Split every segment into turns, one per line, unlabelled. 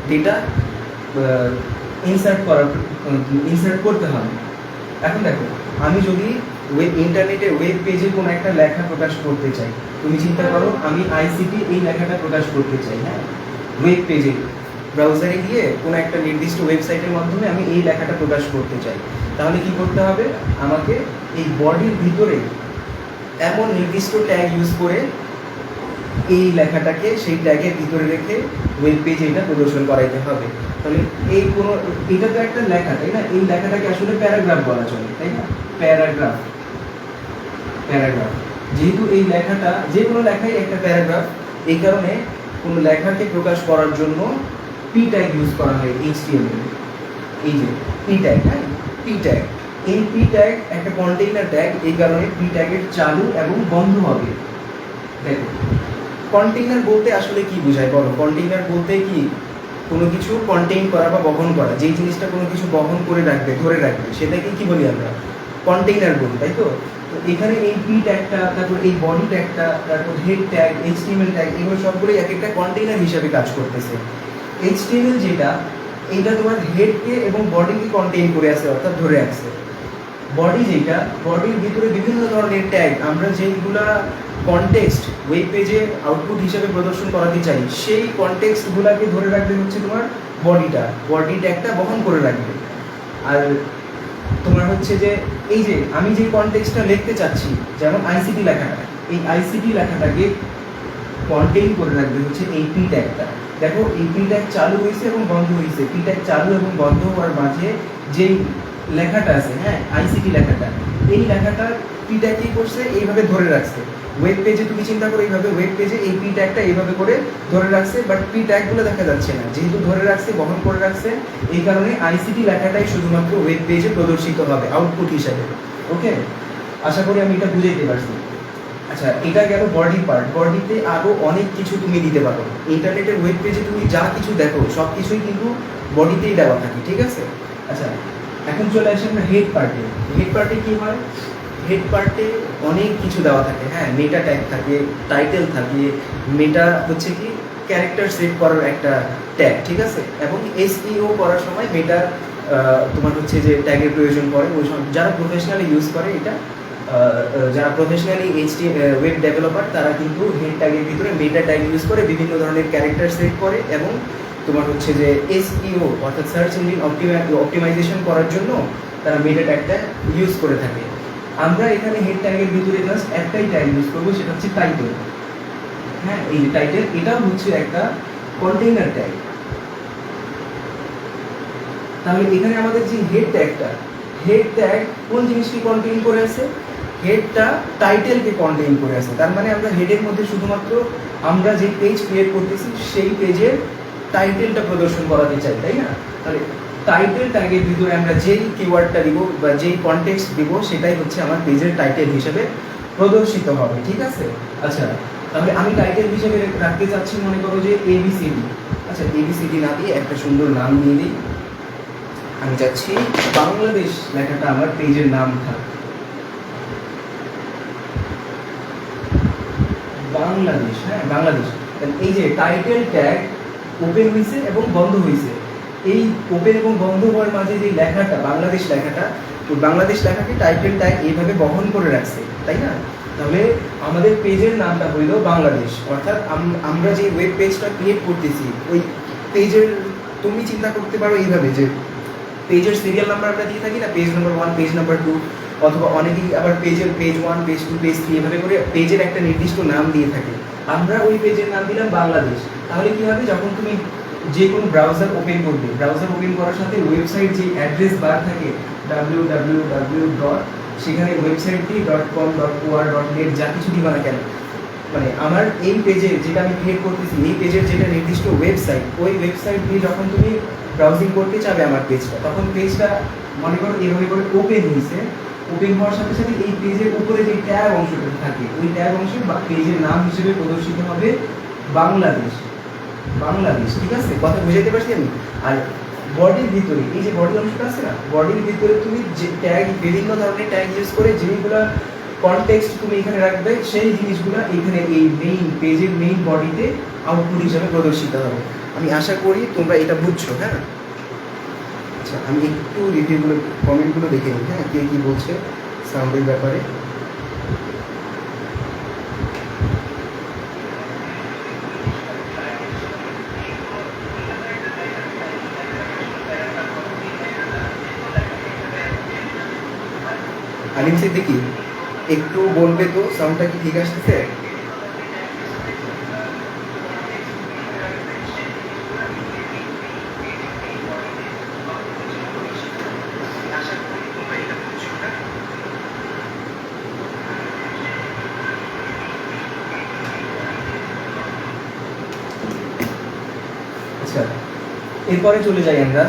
Data insert করতে হবে। এখন দেখো, আমি যদি ইন্টারনেটে ওয়েব পেজে কোনো একটা লেখা প্রকাশ করতে চাই, তুমি চিন্তা করো আমি আইসিটি এই লেখাটা প্রকাশ করতে চাই, হ্যাঁ, ওয়েব পেজে ব্রাউজারে গিয়ে কোনো একটা নির্দিষ্ট ওয়েবসাইটের মাধ্যমে আমি এই লেখাটা প্রকাশ করতে চাই, তাহলে কি করতে হবে, আমাকে এই বডির ভিতরে এমন নির্দিষ্ট ট্যাগ ইউজ করে এই লেখাটাকে সেই ট্যাগের ভিতরে রেখে ওয়েব পেজে এটা প্রদর্শন করাইতে হবে। তাহলে এই কোনো, এটা তো একটা লেখা, তাই না, এই লেখাটাকে আসলে প্যারাগ্রাফ বলা চলে, তাই না, প্যারাগ্রাফ। যেহেতু এই লেখাটা, যে কোনো লেখাই একটা প্যারাগ্রাফ, এই কারণে কোনো লেখাকে প্রকাশ করার জন্য পি ট্যাগ ইউজ করা হয় এইচটিএমএল। এই যে পি ট্যাগ, হ্যাঁ, পি ট্যাগ, এই পি ট্যাগ একটা কন্টেইনার ট্যাগ, এই কারণে পি ট্যাগের চালু এবং বন্ধ হবে। দেখো, কন্টেইনার বলতে আসলে কি বোঝায় বলো? কন্টেইনার বলতে কি, কোনো কিছু কন্টেইন করা বা বহন করা, যেই জিনিসটা কোনো কিছু বহন করে রাখবে, ধরে রাখবে, সেটাকে কি বলি আমরা? কন্টেইনার বলি, তাই তো? এখানে এই পি ট্যাগটা, তারপর এই বডি ট্যাগটা, তারপর হেড ট্যাগ, এইচটিএমএল ট্যাগ, এগুলো সবগুলোই এক একটা কন্টেইনার হিসেবে কাজ করতেছে। এইচটিএমএল যেটা, এইটা তোমার হেডকে এবং বডিকে কন্টেইন করে আছে, অর্থাৎ ধরে আছে। বডি যেটা, বডির ভিতরে বিভিন্ন ধরনের ট্যাগ, আমরা যেইগুলা কনটেক্সট ওয়েব পেজে আউটপুট হিসেবে প্রদর্শন করাতে চাই, সেই কনটেক্সটগুলোকে ধরে রাখবে হচ্ছে তোমার বডিটা, বডি ট্যাগটা বহন করে রাখবে। আর তোমার হচ্ছে যে এই যে আমি যে কনটেক্সটটা লিখতে চাচ্ছি, যেমন আইসিটি লেখাটা, এই আইসিটি লেখাটাকে কন্টেইন করে রাখবে হচ্ছে এই পি ট্যাগটা। দেখো, এই পি ট্যাগ চালু হয়েছে এবং বন্ধ হয়েছে, পি ট্যাগ চালু এবং বন্ধ হওয়ার মাঝে যেই লেখাটা আছে, হ্যাঁ, আইসিটি লেখাটা, এই লেখাটা পি ট্যাগ কি করছে, এইভাবে ধরে রাখছে। ওয়েব পেজে তুমি চিন্তা করো, এইভাবে ওয়েব পেজে এই পি ট্যাগটা এইভাবে করে ধরে রাখছে, বাট পি ট্যাগগুলো দেখা যাচ্ছে না, যেহেতু ধরে রাখছে, বহন করে রাখছে, এই কারণে আইসিটি লেখাটাই শুধুমাত্র ওয়েব পেজে প্রদর্শিত হবে আউটপুট হিসাবে। ওকে, আশা করি আমি এটা বুঝাইতে পারছি। আচ্ছা, এটা গেল বডি পার্ট। বডিতে আরও অনেক কিছু তুমি দিতে পারো। ইন্টারনেটের ওয়েব পেজে তুমি যা কিছু দেখো সব কিছুই কিন্তু বডিতেই দেওয়া থাকে, ঠিক আছে? আচ্ছা, এখন চলে আসি আমরা হেড পার্টে। হেড পার্টে কি হয়? হেড পার্টে অনেক কিছু দেওয়া থাকে, হ্যাঁ, মেটা ট্যাগ থাকে, টাইটেল থাকে। মেটা হচ্ছে কি, ক্যারেক্টার সেট করার একটা ট্যাগ, ঠিক আছে? এবং এসইও করার সময় মেটা তোমার হচ্ছে যে ট্যাগের প্রয়োজন পড়ে, ওই সময় যারা প্রফেশনালি ইউজ করে এটা, যারা প্রফেশনালি ওয়েব ডেভেলপার, তারা কিন্তু হেড ট্যাগের ভিতরে মেটা ট্যাগ ইউজ করে বিভিন্ন ধরনের ক্যারেক্টার সেট করে, এবং তোমার হচ্ছে যে এসইও অর্থাৎ সার্চ ইঞ্জিন অপটিমাইজেশন করার জন্য তারা মেটা ট্যাগটা ইউজ করে থাকে। আমরা এখানে হেড ট্যাগের ভিতরে জাস্ট একটাই ট্যাগ ইউজ করবো, সেটা হচ্ছে টাইটেল। হ্যাঁ, এই যে টাইটেল, এটাও হচ্ছে একটা কন্টেইনার ট্যাগ। তাহলে এখানে আমাদের যে হেড ট্যাগটা, হেড ট্যাগ কোন জিনিসকে কন্টেইন করে আছে? হেডটা টাইটেলকে কন্টেইন করে আছে। তার মানে আমরা হেডের মধ্যে শুধুমাত্র আমরা যে পেজ ক্রিয়েট করতেছি সেই পেজের টাইটেলটা প্রদর্শন করাতে চাই, তাই না? তাহলে টাইটেল ট্যাগের ভিতরে আমরা যেই কিওয়ার্ডটা দিব বা যেই কনটেক্সট দিব, সেটাই হচ্ছে আমার পেজের টাইটেল হিসেবে প্রদর্শিত হবে, ঠিক আছে? আচ্ছা, তাহলে আমি টাইটেল হিসেবে রাখতে চাচ্ছি, মনে করো যে এবিসিডি। আচ্ছা, এবিসিডি না দিয়ে একটা সুন্দর নাম দিয়ে দিই। আমি চাচ্ছি বাংলাদেশ লেখাটা আমার পেজের নাম থাক, বাংলাদেশ। হ্যাঁ, বাংলাদেশ। এই যে টাইটেল ট্যাগ ওপেন হয়েছে এবং বন্ধ হয়েছে, এই ওপেন এবং বন্ধ হওয়ার মাঝে যে লেখাটা, বাংলাদেশ লেখাটা, তো বাংলাদেশ লেখাকে টাইটেল ট্যাগ এইভাবে বহন করে রাখছে, তাই না? তাহলে আমাদের পেজের নামটা হইল বাংলাদেশ। অর্থাৎ আমরা যে ওয়েব পেজটা ক্রিয়েট করতেছি, ওই পেজের, তুমি চিন্তা করতে পারো এইভাবে যে পেজের সিরিয়াল নাম্বার আমরা দিয়ে থাকি না, পেজ নাম্বার 1, পেজ নাম্বার 2, অথবা অনেকেই আবার পেজের পেজ 1, পেজ 2, পেজ 3 এভাবে করে পেজের একটা নির্দিষ্ট নাম দিয়ে থাকে। আমরা ওই পেজের নাম দিলাম বাংলাদেশ। তাহলে কি হবে, যখন তুমি যে কোনো ব্রাউজার ওপেন করবে, ব্রাউজার ওপেন করার সাথে ওয়েবসাইট যে অ্যাড্রেস বার থাকে www. সেখানে ওয়েবসাইটটি .com.or.net যা কিছু দিবা না কেন, মানে আমার এই পেজের যেটা আমি ক্রিয়েট করতেছি, এই পেজের যেটা নির্দিষ্ট ওয়েবসাইট, ওই ওয়েবসাইট দিয়ে যখন তুমি ব্রাউজিং করতে চাবে আমার পেজটা, তখন পেজটা মনে করো এইভাবে করে ওপেন হয়েছে। ওপেন হওয়ার সাথে সাথে এই পেজের উপরে যে ট্যাব অংশটা থাকে, ওই ট্যাব অংশে পেজের নাম হিসেবে প্রদর্শিত হবে বাংলাদেশ। বাংলাদেশ, ঠিক আছে? কথা বুঝাইতে পারছি আমি? আর বডির ভিতরে, এই যে বডি অংশটা আছে না, বডির ভিতরে তুমি যে ট্যাগ, বিভিন্ন ধরনের ট্যাগ ইউজ করে যেইগুলা কনটেক্সট তুমি এখানে রাখবে, সেই জিনিসগুলো এখানে এই মেইন পেজের মেইন বডিতে আউটপুট হিসাবে প্রদর্শিত হবে। আমি আশা করি তোমরা এটা বুঝছো। হ্যাঁ, আচ্ছা আমি একটু রিভিউগুলো কমেন্টগুলো দেখে নিই। হ্যাঁ, কে কী বলছে সাউন্ডের ব্যাপারে। আলিম সিদ্দিকি একটু বলবে তো সাউন্ডটা কি ঠিক আসতেছে? আচ্ছা, এরপরে চলে যাই আমরা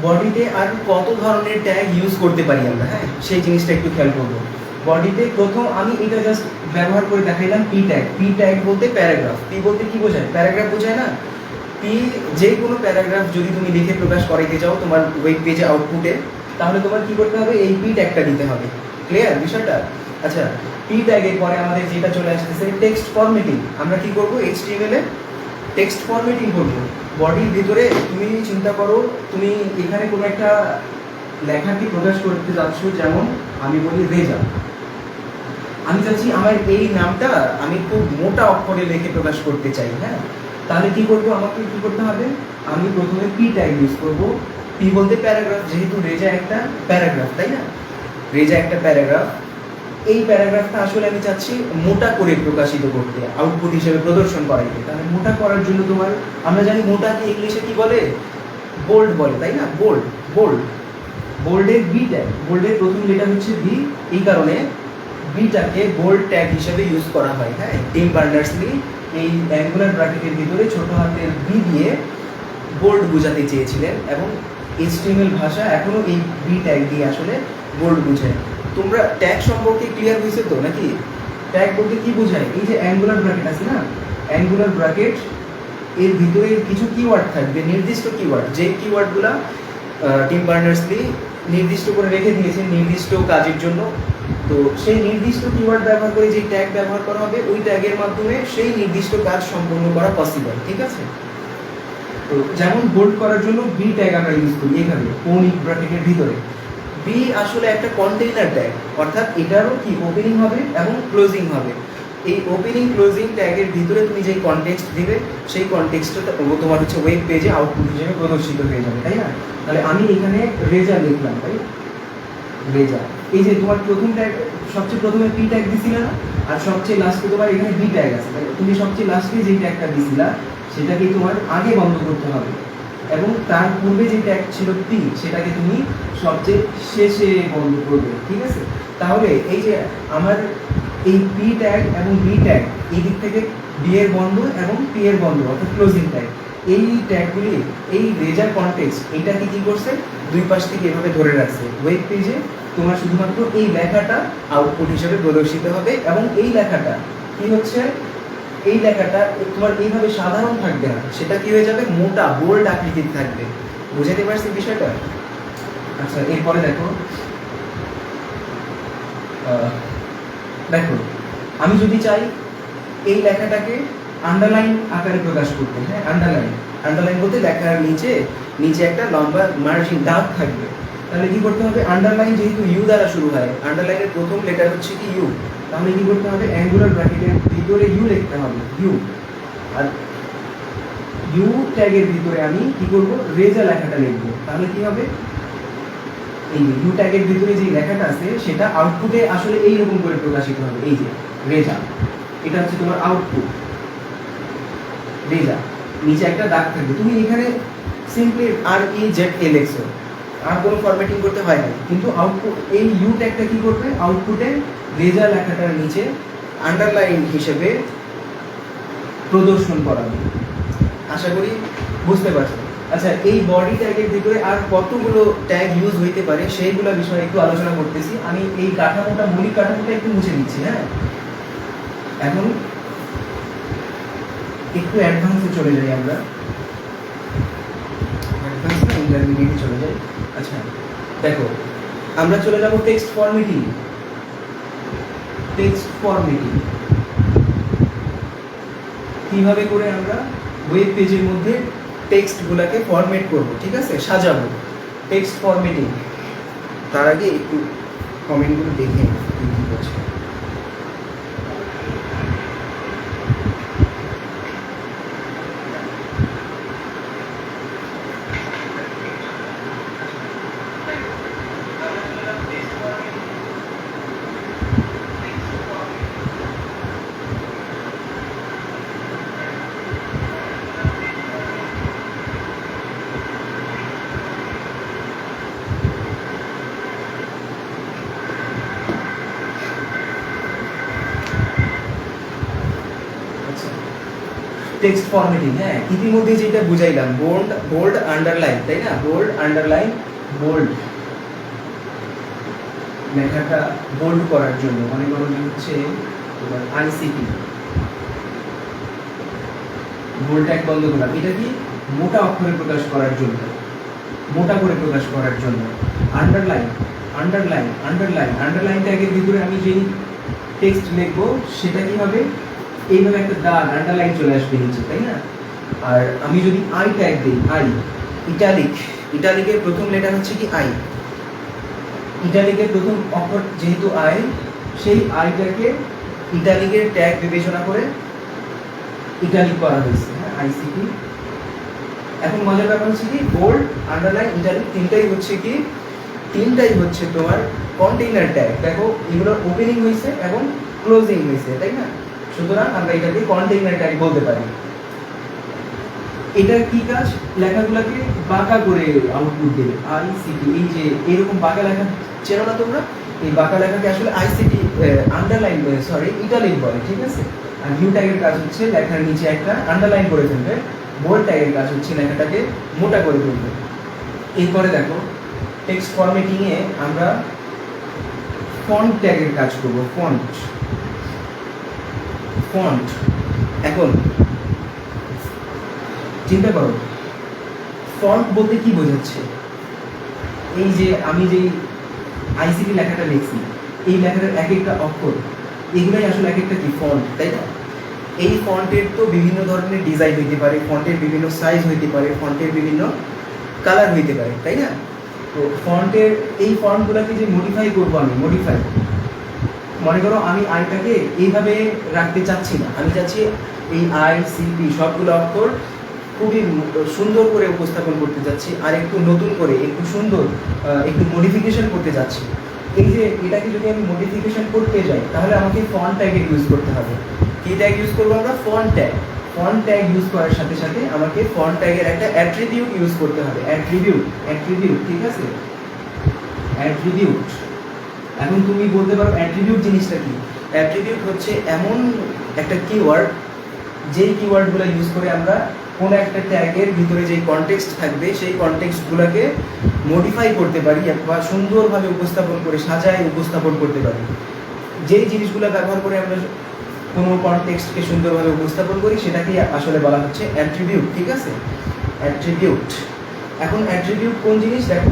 বডিতে আর কত ধরনের ট্যাগ ইউজ করতে পারি আমরা। হ্যাঁ, সেই জিনিসটা একটু খেয়াল করবো। বডিতে প্রথম আমি এটা জাস্ট ব্যবহার করে দেখাইলাম পি ট্যাগ। পি ট্যাগ বলতে প্যারাগ্রাফ, পি বলতে কি বোঝায়? প্যারাগ্রাফ বোঝায় না? পি যে কোনো প্যারাগ্রাফ যদি তুমি লিখে প্রকাশ করাইতে চাও তোমার ওয়েব পেজে আউটপুটে, তাহলে তোমার কি করতে হবে? এই পি ট্যাগটা দিতে হবে। ক্লিয়ার বিষয়টা? আচ্ছা, পি ট্যাগের পরে আমাদের যেটা চলে আসতেছে টেক্সট ফরম্যাটিং। আমরা কি করবো? এইচটিএমএল এ টেক্সট ফরম্যাটিং করবো। বডির ভিতরে তুমি চিন্তা করো, তুমি এখানে কোনো একটা লেখাকে প্রকাশ করতে যাচ্ছ, যেমন আমি বলি রেজা। আমি চাচ্ছি আমার এই নামটা আমি খুব মোটা অক্ষরে লিখে প্রকাশ করতে চাই। হ্যাঁ, তাহলে কি করবো? আমাকে কি করতে হবে? আমি প্রথমে পি ট্যাগ ইউজ করবো। পি বলতে প্যারাগ্রাফ, যেহেতু রেজা একটা প্যারাগ্রাফ, তাই না? রেজা একটা প্যারাগ্রাফ। এই প্যারাগ্রাফটা আসলে আমি চাচ্ছি মোটা করে প্রকাশিত করতে, আউটপুট হিসেবে প্রদর্শন করাইতে। তাহলে মোটা করার জন্য তোমার, আমরা জানি মোটাকে ইংলিশে কি বলে? বোল্ড বলে, তাই না? Bold, bold. বোল্ডের বি ট্যাগ, বোল্ডের প্রথম লেটার হচ্ছে বি, এই কারণে বিটাকে বোল্ড ট্যাগ হিসেবে ইউজ করা হয়। হ্যাঁ, টিম বার্নার্স-লি এই অ্যাঙ্গুলার ব্র্যাকেটের ভিতরে ছোট হাতের বি দিয়ে বোল্ড বোঝাতে চেয়েছিলেন, এবং এইচটিএমএল ভাষা এখনো এই বি ট্যাগ দিয়ে আসলে বোল্ড বোঝায়। তোমরা ট্যাগ সম্পর্কে ক্লিয়ার হয়েছে তো নাকি? ট্যাগ বলতে কি বোঝায়? এই যে অ্যাঙ্গুলার ব্র্যাকেট আছে না, অ্যাঙ্গুলার ব্র্যাকেট এর ভিতরে কিছু কিওয়ার্ড থাকবে, নির্দিষ্ট কিওয়ার্ড, যে কিওয়ার্ডগুলা টিম বার্নার্স-লি নির্দিষ্ট করে রেখে দিয়েছেন নির্দিষ্ট কাজের জন্য। তো সেই নির্দিষ্ট কিওয়ার্ড ব্যবহার করে যে ট্যাগ ব্যবহার করা হবে, ওই ট্যাগের মাধ্যমে সেই নির্দিষ্ট কাজ সম্পন্ন করা পসিবল। ঠিক আছে? তো যেমন বোল্ড করার জন্য বি ট্যাগ আমরা ইউজ করি এখানে কৌণিক ব্র্যাকেটের ভিতরে। বি আসলে একটা কন্টেইনার ট্যাগ, অর্থাৎ এটারও কি ওপেনিং হবে এবং ক্লোজিং হবে। এই ওপেনিং ক্লোজিং ট্যাগের ভিতরে তুমি যে কনটেক্সট দিবে, সেই কনটেক্সটটা তোমার হচ্ছে ওয়েব পেজে আউটপুট হিসেবে প্রদর্শিত হয়ে যাবে, তাই না? তাহলে আমি এখানে রেজা লিখলাম, তাই রেজা। এই যে তোমার প্রথম ট্যাগ, সবচেয়ে প্রথমে পি ট্যাগ দিছিলে না, আর সবচেয়ে লাস্টে তোমার এখানে বি ট্যাগ আছে। তুমি সবচেয়ে লাস্টে যে ট্যাগটা দিছিলা সেটাকে তোমার আগে বন্ধ করতে হবে, এবং তার পূর্বে যে ট্যাগ ছিল পি, সেটাকে তুমি সবচেয়ে শেষে বন্ধ করবে। ঠিক আছে? তাহলে এই যে আমার এই পি ট্যাগ এবং বি ট্যাগ, এই দিক থেকে বি এর বন্ধ এবং পি এর বন্ধ, অর্থাৎ ক্লোজিং ট্যাগ, এই ট্যাগগুলি এই রেজার কনটেক্সট এইটাকে কি করছে? দুই পাশ থেকে এভাবে ধরে রাখছে। ওয়েব পেজে তোমার শুধুমাত্র এই লেখাটা আউটপুট হিসেবে প্রদর্শিত হবে, এবং এই লেখাটা কি হচ্ছে? এই লেখাটা তোমার এইভাবে সাধারণ থাকবে না, সেটা কি হয়ে যাবে? মোটা বোল্ড আকৃতির থাকবে। বুঝাতে পারছি বিষয়টা? আচ্ছা, এরপরে দেখো, দেখো আমি যদি চাই এই লেখাটাকে আন্ডারলাইন আকারে প্রকাশ করতে, হ্যাঁ, আন্ডারলাইন, আন্ডারলাইন বলতে লেখার নিচে নিচে একটা লম্বা মার্জিন দাগ থাকবে। তাহলে কি করতে হবে? আন্ডারলাইন যেহেতু ইউ দ্বারা শুরু হয়, আন্ডারলাইনের প্রথম লেটার হচ্ছে কি ইউ, তাহলে কি করতে হবে? অ্যাঙ্গুলার ব্র্যাকেটের ভিতরে ইউ লিখতে হবে, ইউ। আর ইউ ট্যাগের ভিতরে আমি কি করব? রেজা লেখাটা লিখবো। তাহলে কি হবে? এই ইউ ট্যাগের ভিতরে যে লেখাটা আছে সেটা আউটপুটে আসলে এইরকম করে প্রকাশিত হবে। এই যে রেজা, এটা হচ্ছে তোমার আউটপুট রেজা, নিচে একটা দাগ থাকবে। তুমি এখানে সিম্পলি আর ই জেড এ লিখছো, আর কোনো ফরম্যাটিং করতে হয় না, কিন্তু আউটপুট এই ইউ ট্যাগটা কি করবে? আউটপুটে রেজা লেখাটার নিচে আন্ডারলাইন হিসেবে প্রদর্শন করাবে। আশা করি বুঝতে পারছো। আচ্ছা, এই বডি ট্যাগের ভিতরে আর কতগুলো ট্যাগ ইউজ হইতে পারে সেইগুলো বিষয়ে একটু আলোচনা করতেছি। আমি এই কাঠামোটা, মৌলিক কাঠামোটা একটু মুছে দিচ্ছি। হ্যাঁ, এখন একটু অ্যাডভান্সে চলে যাই আমরা, অ্যাডভান্স না ইন্টারমিডিয়েটে চলে যাই। আচ্ছা দেখো, আমরা চলে যাব টেক্সট ফরম্যাটিং। টেক্সট ফরম্যাটিং কিভাবে করে আমরা ওয়েব পেজের মধ্যে টেক্সটগুলোকে ফরম্যাট করব, ঠিক আছে, সাজাবো, টেক্সট ফরম্যাটিং। তার আগে একটু কমেন্টগুলো দেখে কি বলছে। টেক্সট ফরম্যাটিং, হ্যাঁ, ইতিমধ্যে যেটা বুঝাইলাম, বোল্ড বোল্ড আন্ডারলাইন, তাই না, বোল্ড আন্ডারলাইন বোল্ড, লেখাটা বোল্ড করার জন্য মনে করো যে হচ্ছে আইসিটি, বোল্ড ট্যাগ বন্ধ করলাম, এটা কি মোটা অক্ষরে প্রকাশ করার জন্য, মোটা করে প্রকাশ করার জন্য। আন্ডারলাইন আন্ডারলাইন আন্ডারলাইন আন্ডারলাইন ট্যাগের ভিতরে আমি যেই টেক্সট লিখবো সেটা কি হবে, এইভাবে একটা দাগ আন্ডারলাইন চলে আসবে নিচে, তাই না। আর আমি যদি আই ট্যাগ দিই, আই ইটালিক, ইটালিকের প্রথম লেটার হচ্ছে কি আই, ইটালিকের প্রথম অক্ষর যেহেতু আই, সেই আইটাকে ইটালিকের ট্যাগ বিবেচনা করে ইটালিক করা হয়েছে, হ্যাঁ, আইসিটি। এখন মজার ব্যাপার হচ্ছে কি, বোল্ড আন্ডারলাইন ইটালিক তিনটাই হচ্ছে তোমার কন্টেইনার ট্যাগ। দেখো এগুলো ওপেনিং হয়েছে এবং ক্লোজিং হয়েছে, তাই না, সুতরাং আমরা এটাকে কন্টেইনার ট্যাগ বলতে পারি। এটা কি কাজ, লেখাগুলোকে বাঁকা করে আউটপুট দেবে, আইসিটি। এই যে এরকম বাঁকা লেখা চেনো না তোমরা, এই বাঁকা লেখাকে আসলে আইসিটি আন্ডারলাইন সরি ইটালিক বলে, ঠিক আছে। আর ভিউ ট্যাগের কাজ হচ্ছে লেখার নিচে একটা আন্ডারলাইন করে ফেলবে, বোল্ড ট্যাগের কাজ হচ্ছে লেখাটাকে মোটা করে ফেলবে। এরপরে দেখো টেক্সট ফরম্যাটিং এ আমরা ফন্ট ট্যাগের কাজ করব, ফন্ট ফন্ট। এখন চিন্তা করো ফন্ট বলতে কি বোঝাচ্ছে, এই যে আমি যে আইসিটি লেখাটা লিখছি, এই লেখাটার এক একটা অক্ষর, এগুলাই আসলে এক একটা কি ফন্ট, তাই না। এই ফন্টের তো বিভিন্ন ধরনের ডিজাইন হইতে পারে, ফন্টের বিভিন্ন সাইজ হইতে পারে, ফন্টের বিভিন্ন কালার হইতে পারে, তাই না। তো ফন্টের এই ফন্টগুলোকে যে মডিফাই করবো, আমি মডিফাই, মনে করো আমি আইটাকে এইভাবে রাখতে চাচ্ছি না, আমি চাচ্ছি এই আই সিপি সবগুলো অক্ষর খুবই সুন্দর করে উপস্থাপন করতে যাচ্ছি, আর একটু নতুন করে একটু সুন্দর একটু মডিফিকেশন করতে যাচ্ছি। এই যে এটাকে যদি আমি মডিফিকেশন করতে যাই তাহলে আমাকে ফন্ট ট্যাগের ইউজ করতে হবে। কি ট্যাগ ইউজ করবো আমরা, font tag. Font tag use করার সাথে সাথে আমাকে ফন্ট ট্যাগের একটা অ্যাট্রিবিউট ইউজ করতে হবে, অ্যাট্রিবিউট, ঠিক আছে, অ্যাট্রিবিউট। এখন তুমি বলতে পারো অ্যাট্রিবিউট জিনিসটা কি। অ্যাট্রিবিউট হচ্ছে এমন একটা কিওয়ার্ড, যেই কিওয়ার্ডগুলো ইউজ করে আমরা কোনো একটা ট্যাগের ভিতরে যেই কনটেক্সট থাকবে সেই কনটেক্সটগুলোকে মডিফাই করতে পারি বা সুন্দরভাবে উপস্থাপন করে সাজায় উপস্থাপন করতে পারি। যেই জিনিসগুলো ব্যবহার করে আমরা কোনো কনটেক্সটকে সুন্দরভাবে উপস্থাপন করি সেটাকেই আসলে বলা হচ্ছে অ্যাট্রিবিউট, ঠিক আছে, অ্যাট্রিবিউট। এখন অ্যাট্রিবিউট কোন জিনিস, দেখো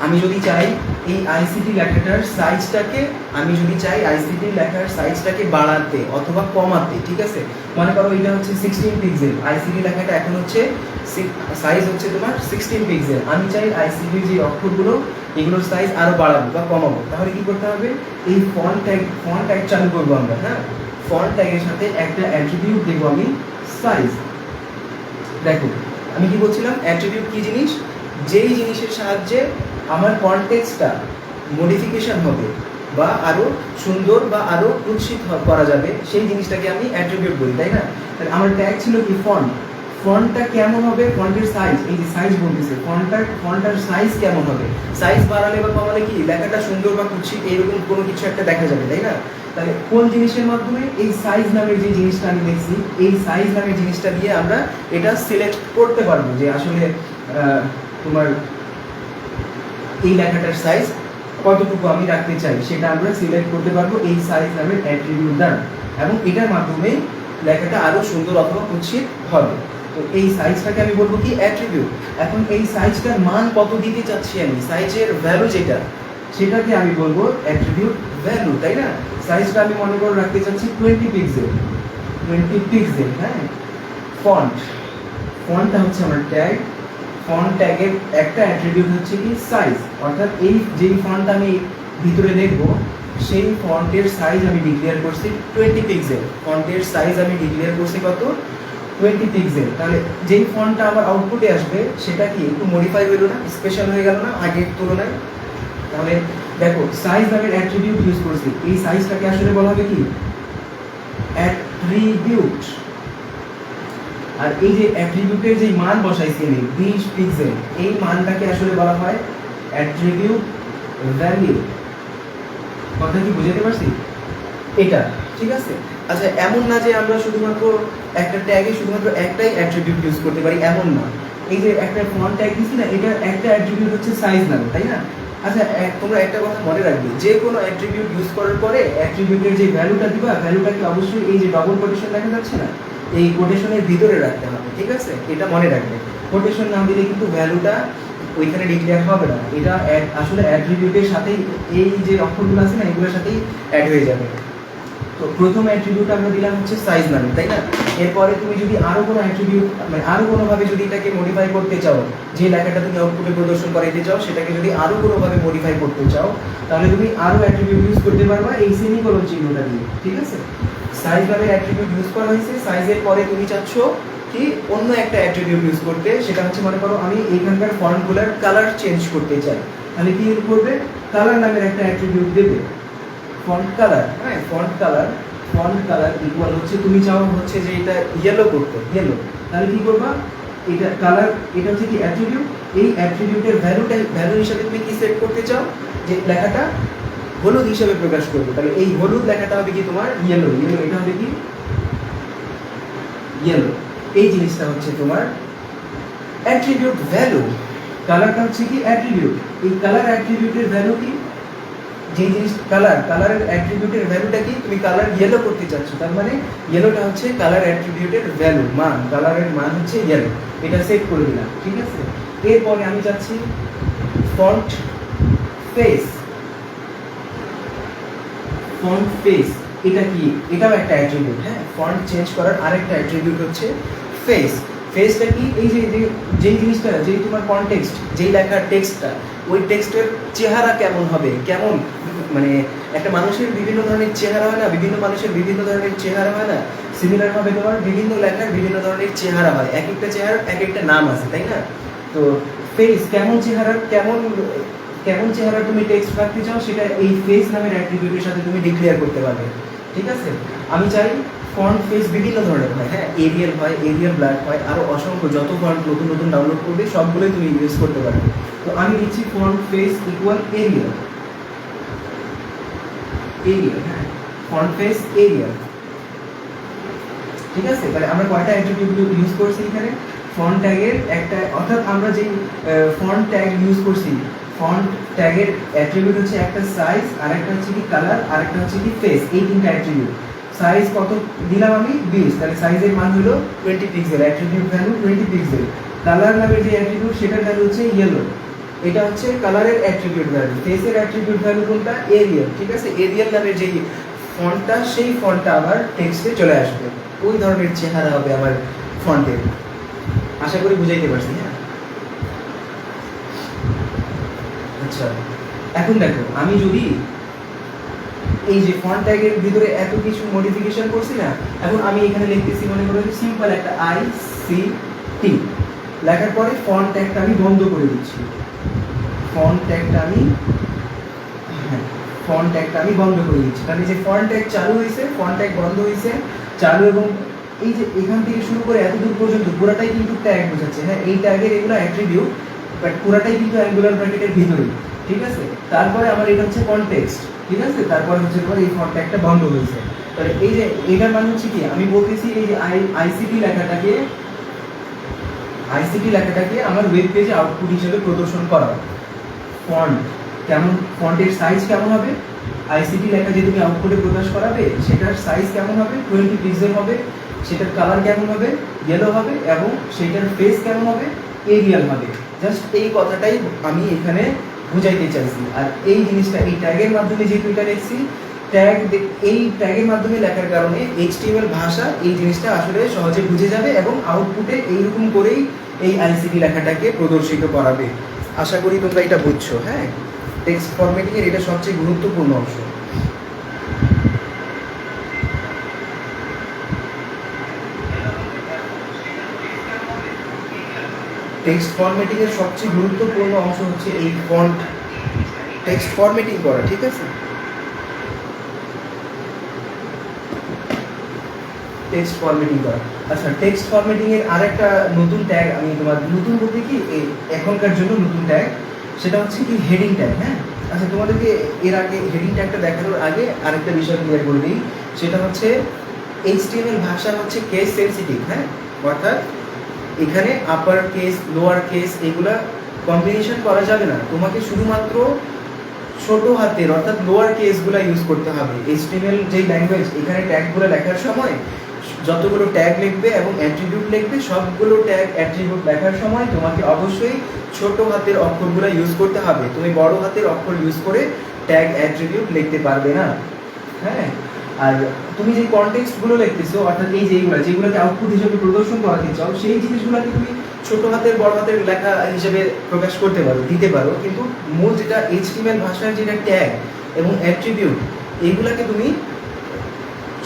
আমি যদি চাই এই আইসিটি লেখাটার সাইজটাকে, আমি যদি চাই আইসিটি লেখার সাইজটাকে বাড়াতে অথবা কমাতে, ঠিক আছে, মনে করো এটা হচ্ছে 16 পিক্সেল, আইসিটি লেখাটা এখন হচ্ছে সাইজ হচ্ছে তোমার 16 পিক্সেল, আমি চাই আইসিটির যে অক্ষরগুলো এগুলোর সাইজ আরো বাড়াবো বা কমাবো, তাহলে কি করতে হবে, এই ফন্ট ট্যাগ চালু করবো আমরা, হ্যাঁ, ফন্ট ট্যাগের সাথে একটা অ্যাট্রিবিউট দেবো আমি, সাইজ। দেখো আমি কি বলছিলাম, অ্যাট্রিবিউট কি জিনিস, যেই জিনিসের সাহায্যে আমার কনটেক্সটটা মডিফিকেশন হবে বা আরও সুন্দর বা আরও কুৎসিত করা যাবে, সেই জিনিসটাকে আমি অ্যাট্রিবিউট বলি, তাই না। তাহলে আমার ট্যাগ ছিল কি ফন্ট, ফন্টটা কেমন হবে, ফন্টের সাইজ, এই যে সাইজ বলতেছে, ফন্টটার সাইজ কেমন হবে, সাইজ বাড়ালে বা কমালে কি লেখাটা সুন্দর বা কুৎসিত এরকম কোনো কিছু একটা দেখা যাবে, তাই না। তাহলে কোন জিনিসের মাধ্যমে, এই সাইজ নামের যে জিনিসটা আমি দেখছি, এই সাইজ নামের জিনিসটা দিয়ে আমরা এটা সিলেক্ট করতে পারবো যে আসলে তোমার এই লেখাটার সাইজ কতটুকু আমি রাখতে চাই, সেটা আমরা সিলেক্ট করতে পারবো এই সাইজ নামের অ্যাট্রিবিউট দ্বারা, এবং এটার মাধ্যমে লেখাটা আরো সুন্দর অথবা কুৎসিত হবে। তো এই সাইজটাকে আমি বলবো কি অ্যাট্রিবিউট। এখন এই সাইজটার মান কত দিতে চাচ্ছি আমি, সাইজের ভ্যালু যেটা, সেটাকে আমি বলবো অ্যাট্রিবিউট ভ্যালু, তাই না। সাইজটা আমি মনে করে রাখতে চাচ্ছি 20 পিক্সেল, 20 পিক্সেল, হ্যাঁ, ফন্ট, ফন্টটা হচ্ছে আমার ট্যাগ। ফন্ট ট্যাগের একটা অ্যাট্রিবিউট হচ্ছে কি সাইজ, অর্থাৎ এই যেই ফন্ট আমি ভিতরে দেখব সেই ফন্টের সাইজ আমি ডিক্লেয়ার করছি 20 পিক্সেল। ফন্টের সাইজ আমি ডিক্লেয়ার করছি কত, 20 পিক্সেল। তাহলে যেই ফন্টটা আমার আউটপুটে আসবে সেটা কি একটু মডিফাই হলো না, স্পেশাল হয়ে গেল না আগের তুলনায়? তাহলে দেখো সাইজ নামের অ্যাট্রিবিউট ইউজ করছি, এই সাইজটাকে আসলে বলা হবে কি অ্যাট্রিবিউট। আর এই যে অ্যাট্রিবিউটের যে মান বসাইছি আমি 20 পিক্সেল, এই মানটাকে আসলে বলা হয় অ্যাট্রিবিউট ভ্যালু। কথা কি বুঝাতে পারছি? এটা ঠিক আছে। আচ্ছা, এমন না যে আমরা শুধুমাত্র একটা ট্যাগে শুধুমাত্র একটাই অ্যাট্রিবিউট ইউজ করতে পারি, এমন না। এই যে একটা ফন্ট ট্যাগ দিছি না, এটা একটা অ্যাট্রিবিউট হচ্ছে সাইজ নাম, তাই না? আচ্ছা, তোমরা একটা কথা মনে রাখবে, যে কোনো অ্যাট্রিবিউট ইউজ করার পরে অ্যাট্রিবিউটের যে ভ্যালুটা দিবা, ভ্যালুটাকে অবশ্যই এই যে ডবল কোটেশন দেখা যাচ্ছে না, এই কোটেশনের ভিতরে রাখতে হবে, ঠিক আছে? এটা মনে রাখবে। কোটেশন না দিলে কিন্তু ভ্যালুটা ওইখানে ডিক্লেয়ার হবে না। এটা আসলে অ্যাট্রিবিউটের সাথেই এই যে অক্ষরগুলো আছে না, এগুলোর সাথেই অ্যাড হয়ে যাবে। তো প্রথম অ্যাট্রিবিউট আমরা দিলাম হচ্ছে সাইজ নামে, তাই না? এরপরে তুমি যদি আরো কোনো অ্যাট্রিবিউট মানে আরো কোনোভাবে যদি এটাকে মডিফাই করতে চাও, যে লেখাটা তুমি আউটপুটে প্রদর্শন করাইতে চাও সেটাকে যদি আরো কোনোভাবে মডিফাই করতে চাও, তাহলে তুমি আরো অ্যাট্রিবিউট ইউজ করতে পারবা এই সেমিকোলন চিহ্নটা দিয়ে, ঠিক আছে? সাইজ নামের অ্যাট্রিবিউট ইউজ করা হয়েছে, সাইজের পরে তুমি চাচ্ছ কি অন্য একটা অ্যাট্রিবিউট ইউজ করতে, সেটা হচ্ছে মনে করো আমি এইখানকার ফন্টগুলোর কালার চেঞ্জ করতে চাই, তাহলে কি করবে? কালার নামের একটা অ্যাট্রিবিউট দেবে, ফন্ট কালার। হ্যাঁ, font colour, font colour equal হচ্ছে তুমি চাও হচ্ছে যে এটা ইয়েলো করতে, ইয়েলো, তাহলে কি করবা? এটা কালার, এটা হচ্ছে কি অ্যাট্রিবিউট, এই অ্যাট্রিবিউটের ভ্যালু হিসেবে তুমি কি সেট করতে চাও? যে লেখাটা হলুদ হিসেবে প্রকাশ করবে, তাহলে এই হলুদ লেখাটা হবে কি তোমার ইয়েলো, ইয়েলো এটা হবে কি ইয়েলো। এই জিনিসটা হচ্ছে তোমার অ্যাট্রিবিউট ভ্যালু। কালারটা হচ্ছে কি অ্যাট্রিবিউট, এই কালার অ্যাট্রিবিউটের ভ্যালু কি? যে জিনিস কালার, কালারের অ্যাট্রিবিউটের ভ্যালুটা কি? তুমি কালার ইয়েলো করতে চাচ্ছ, তার মানে ইয়েলোটা হচ্ছে কালার অ্যাট্রিবিউটের ভ্যালু, মান, কালারের মান হচ্ছে ইয়েলো, এটা সেট করে দিলাম, ঠিক আছে? এরপরে আমি চাচ্ছি ফন্ট ফেস। ফন্ট ফেস এটা কি? এটাও একটা অ্যাট্রিবিউট। হ্যাঁ, ফন্ট চেঞ্জ করার আরেকটা অ্যাট্রিবিউট হচ্ছে ফেস। ফেসটা কি? এই যে যেই জিনিসটা, যেই তোমার কনটেক্সট, যেই লেখার টেক্সটটা, ওই টেক্সটের চেহারা কেমন হবে, কেমন মানে একটা মানুষের বিভিন্ন ধরনের চেহারা হয় না, বিভিন্ন মানুষের বিভিন্ন ধরনের চেহারা হয় না, সিমিলার ভাবে তোমার বিভিন্ন লেখার বিভিন্ন ধরনের চেহারা হয়, এক একটা চেহারার এক একটা নাম আছে, তাই না? তো ফেস কেমন চেহারার, কেমন কেমন চেহারা তুমি টেক্সট রাখতে চাও, সেটা এই ফেস নামের অ্যাট্রিবিউটের সাথে তুমি ডিক্লেয়ার করতে পারবে, ঠিক আছে? আমি চাই ফন্ট ফেস বিভিন্ন ধরনের হয়, হ্যাঁ, এরিয়াল হয়, এরিয়াল ব্ল্যাক হয়, আরো অসংখ্য যত ফন্ট নতুন নতুন ডাউনলোড করবে সবগুলোই তুমি ইউজ করতে পারবে। তো আমি দিচ্ছি font face equal Arial, Arial, হ্যাঁ, ফন্ট ফেস এরিয়াল, ঠিক আছে? তাহলে আমরা কয়টা অ্যাট্রিবিউট ইউজ করছি এখানে? ফন্ট ট্যাগের একটা, অর্থাৎ আমরা যেই ফন্ট ট্যাগ ইউজ করছি, ফন্ট ট্যাগের অ্যাট্রিবিউট হচ্ছে একটা সাইজ, আরেকটা হচ্ছে কি কালার, আরেকটা হচ্ছে কি ফেস, এই তিনটা অ্যাট্রিবিউট। সাইজ কত দিলাম আমি? 20, তাহলে সাইজের মান হলো 20 pixel, attribute value 20 pixel. Colour নামের যে অ্যাট্রিবিউট সেটার ভ্যালু হচ্ছে ইয়েলো, এটা হচ্ছে কালারের অ্যাট্রিবিউট ভ্যালু। ফেসের অ্যাট্রিবিউট ভ্যালু কোনটা? এরিয়াল, ঠিক আছে? এরিয়াল নামের যেই ফন্টটা, সেই ফন্টটা আবার টেক্সটে চলে আসবে, ওই ধরনের চেহারা হবে আমার ফন্টের। আশা করি বুঝাইতে পারছি। হ্যাঁ, আচ্ছা, এখন দেখো আমি যদি এই যে ফন্ট ট্যাগের ভিতরে এত কিছু মডিফিকেশন করছি না, এখন আমি এখানে লিখতেছি মনে করো সিম্পল একটা আই সি টি লেখার পরে ফন্ট ট্যাগটা আমি বন্ধ করে দিচ্ছি, ফন্ট ট্যাগটা আমি ফন্ট ট্যাগটা আমি বন্ধ করে দিচ্ছি। তাহলে যে ফন্ট ট্যাগ চালু হয়েছে, ফন্ট ট্যাগ বন্ধ হয়েছে, চালু, এবং এই যে এখান থেকে শুরু করে এতদূর পর্যন্ত পুরাটাই কিন্তু ট্যাগ বোঝাচ্ছে। হ্যাঁ, এই ট্যাগের এগুলো অ্যাট্রিবিউট, বাট পুরাটাই কিন্তু অ্যাঙ্গুলার ব্র্যাকেটের ভিতরেই, ঠিক আছে? তারপরে আমার এটা হচ্ছে কনটেক্সট, ঠিক আছে? তারপরে হচ্ছে তোমার এই ফন্ট ট্যাগটা বন্ধ হয়েছে। তাহলে এই যে এটার মানে হচ্ছে কি, আমি বলতেছি এই যে আইসিটি লেখাটাকে, আইসিটি লেখাটাকে আমার ওয়েব পেজে আউটপুট হিসেবে প্রদর্শন করা। ফন্ট কেমন, ফন্টের সাইজ কেমন হবে, আইসিটি লেখা যে তুমি আউটপুটে প্রকাশ করাবে সেটার সাইজ কেমন হবে, 20 পিক্সেল হবে, সেটার কালার কেমন হবে, ইয়েলো হবে, এবং সেটার ফেস কেমন হবে, এরিয়াল হবে। জাস্ট এই কথাটাই আমি এখানে বুঝাইতে চাইছি। আর এই জিনিসটা এই ট্যাগের মাধ্যমে যেহেতু এটা লিখছি, ট্যাগ, এই ট্যাগের মাধ্যমে লেখার কারণে এইচটিএমএল ভাষা এই জিনিসটা আসলে সহজে বুঝে যাবে এবং আউটপুটে এইরকম করেই এই আইসিটি লেখাটাকে প্রদর্শিত করাবে। আশা করি তোমরা এটা বুঝছো। হ্যাঁ, টেক্সট ফরম্যাটিং এর এটা সবচেয়ে গুরুত্বপূর্ণ অংশ। টেক্সট ফরম্যাটিং এর সবচেয়ে গুরুত্বপূর্ণ অংশ হচ্ছে এই ফন্ট টেক্সট ফরম্যাটিং করা, ঠিক আছে? টেক্সট ফরম্যাটিং করা। আচ্ছা, টেক্সট ফরম্যাটিং এর আরেকটা নতুন ট্যাগ আমি তোমার, নতুন বলতে কি এখনকার জন্য নতুন ট্যাগ, সেটা হচ্ছে কি হেডিং ট্যাগ। হ্যাঁ, আচ্ছা তোমাদেরকে এর আগে হেডিং ট্যাগটা দেখানোর আগে আরেকটা বিষয় ক্লিয়ার করে দিই, সেটা হচ্ছে এইচটিএমএল ভাষা হচ্ছে কেস সেনসিটিভ। হ্যাঁ, অর্থাৎ এখানে আপার কেস, লোয়ার কেস এগুলা কম্বিনেশন করা যাবে না, তোমাকে শুধুমাত্র ছোট হাতের অর্থাৎ লোয়ার কেসগুলো ইউজ করতে হবে। এইচটিএমএল যেই ল্যাঙ্গুয়েজ, এখানে ট্যাগগুলো লেখার সময় যতগুলো ট্যাগ লিখবে এবং অ্যাট্রিবিউট লিখবে, সবগুলো ট্যাগ অ্যাট্রিবিউট লেখার সময় তোমাকে অবশ্যই ছোট হাতের অক্ষরগুলো ইউজ করতে হবে। তুমি বড় হাতের অক্ষর ইউজ করে ট্যাগ অ্যাট্রিবিউট লিখতে পারবে না। হ্যাঁ, আর তুমি যে কনটেক্সটগুলো লিখতেছো, অর্থাৎ এই যেগুলোকে আউটপুট হিসেবে প্রদর্শন করাতে চাও, সেই জিনিসগুলোকে তুমি ছোট হাতের বড় হাতের লেখা হিসেবে প্রকাশ করতে পারো, দিতে পারো, কিন্তু মূল যেটা এইচটিএমএল ভাষার যেটা ট্যাগ এবং অ্যাট্রিবিউট, এইগুলাকে তুমি